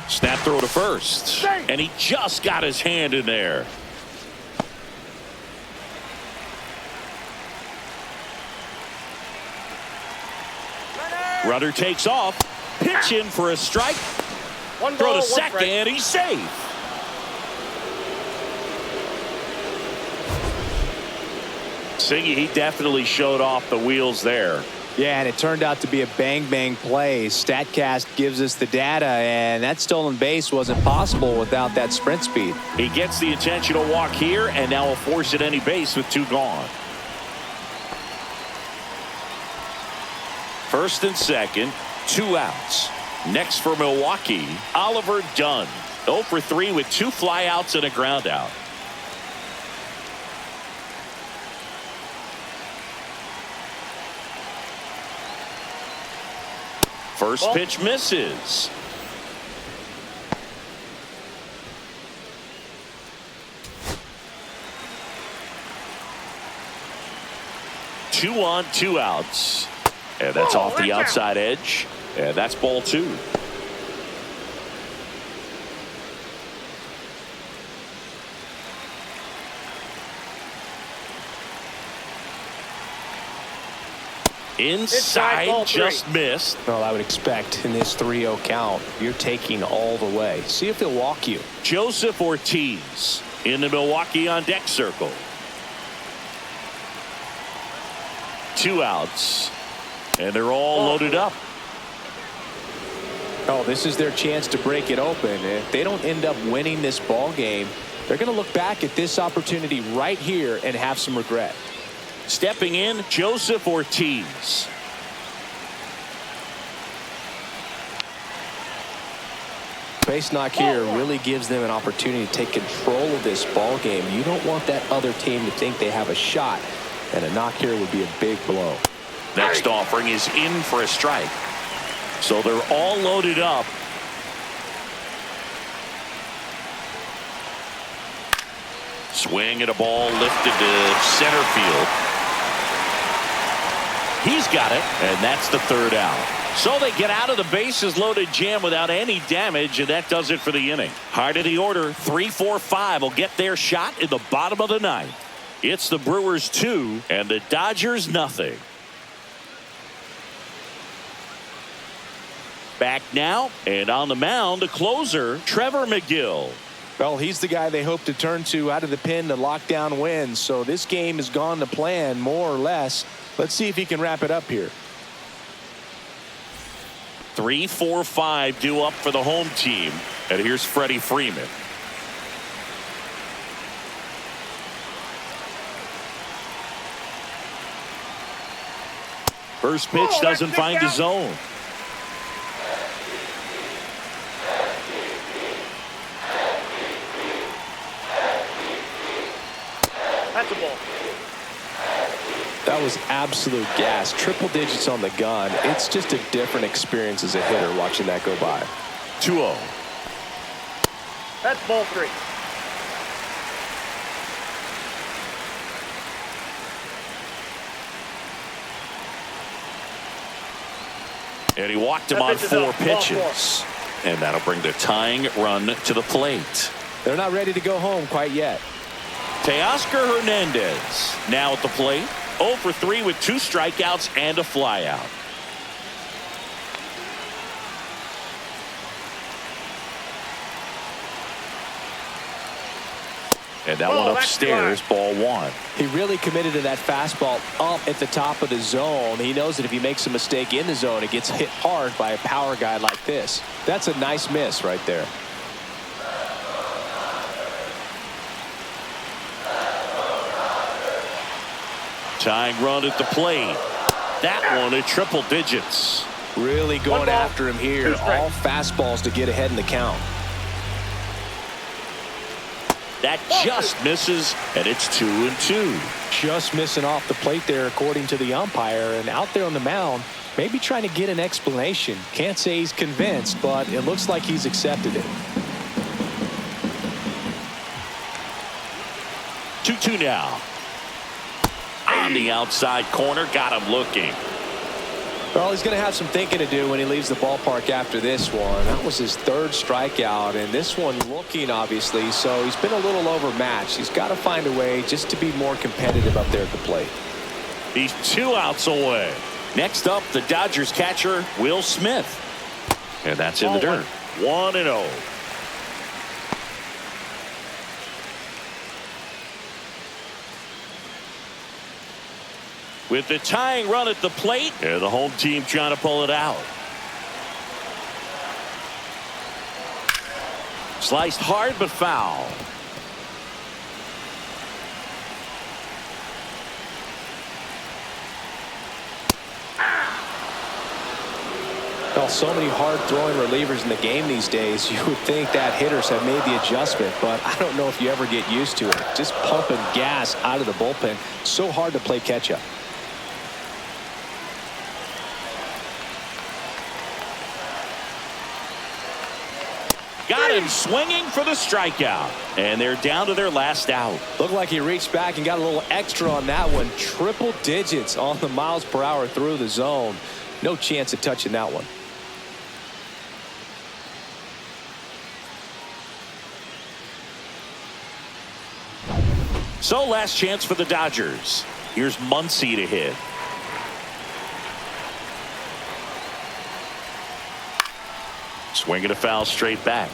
Snap throw to first, and he just got his hand in there. Runner takes off. Pitch in for a strike. Throw to second, and he's safe. Singy, he definitely showed off the wheels there. Yeah, and it turned out to be a bang-bang play. StatCast gives us the data, and that stolen base wasn't possible without that sprint speed. He gets the intentional walk here, and now will force at any base with 2 gone. First and second, 2 outs. Next for Milwaukee, Oliver Dunn. 0 for 3 with 2 flyouts and a ground out. First pitch misses. Two on, 2 outs. And that's off the outside edge. And that's ball 2. Inside, just missed. Well, I would expect in this 3-0 count, you're taking all the way. See if he'll walk you. Joseph Ortiz in the Milwaukee on deck circle. 2 outs. And they're all loaded up. Oh, this is their chance to break it open. If they don't end up winning this ball game, they're going to look back at this opportunity right here and have some regret. Stepping in, Joseph Ortiz. Base knock here really gives them an opportunity to take control of this ball game. You don't want that other team to think they have a shot, and a knock here would be a big blow. Next offering is in for a strike. So they're all loaded up. Swing at a ball lifted to center field. He's got it, and that's the 3rd out. So they get out of the bases loaded jam without any damage, and that does it for the inning. Heart of the order, 3-4-5 will get their shot in the bottom of the 9th. It's the Brewers 2 and the Dodgers nothing. Back now, and on the mound, the closer, Trevor McGill. Well, he's the guy they hope to turn to out of the pen to lock down wins. So this game has gone to plan, more or less. Let's see if he can wrap it up here. 3-4-5 due up for the home team. And here's Freddie Freeman. First pitch doesn't find the zone. That's a ball. That was absolute gas. Triple digits on the gun. It's just a different experience as a hitter watching that go by. 2-0. That's ball 3. And he walked him on 4 pitches. And that'll bring the tying run to the plate. They're not ready to go home quite yet. Teoscar Hernandez now at the plate. 0 for 3 with 2 strikeouts and a flyout. And that one upstairs, ball 1. He really committed to that fastball up at the top of the zone. He knows that if he makes a mistake in the zone, it gets hit hard by a power guy like this. That's a nice miss right there. Tying run at the plate. That one at triple digits. Really going after him here. All fastballs to get ahead in the count. That just misses, and it's 2-2. Just missing off the plate there, according to the umpire. And out there on the mound, maybe trying to get an explanation. Can't say he's convinced, but it looks like he's accepted it. 2-2 now. On the outside corner, got him looking. Well, he's going to have some thinking to do when he leaves the ballpark after this one. That was his 3rd strikeout, and this one looking, obviously, so he's been a little overmatched. He's got to find a way just to be more competitive up there at the plate. He's 2 outs away. Next up, the Dodgers catcher, Will Smith. And that's in the dirt. 1-0. With the tying run at the plate, and the home team trying to pull it out. Sliced hard but foul. Well, so many hard-throwing relievers in the game these days, you would think that hitters have made the adjustment, but I don't know if you ever get used to it. Just pumping gas out of the bullpen. So hard to play catch-up. Got him swinging for the strikeout. And they're down to their last out. Looked like he reached back and got a little extra on that one. Triple digits on the miles per hour through the zone. No chance of touching that one. So last chance for the Dodgers. Here's Muncy to hit. Swinging a foul straight back.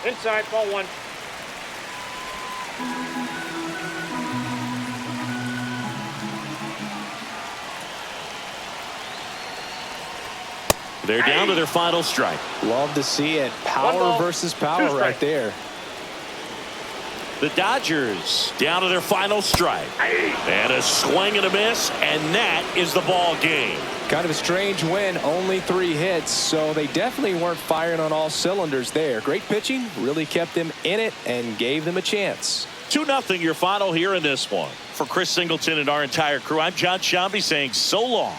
Inside, ball 1. They're down to their final strike. Love to see it. Power versus power right there. The Dodgers down to their final strike. And a swing and a miss, and that is the ball game. Kind of a strange win. Only 3 hits, so they definitely weren't firing on all cylinders there. Great pitching. Really kept them in it and gave them a chance. 2-0 your final here in this one. For Chris Singleton and our entire crew, I'm John Shambi saying so long.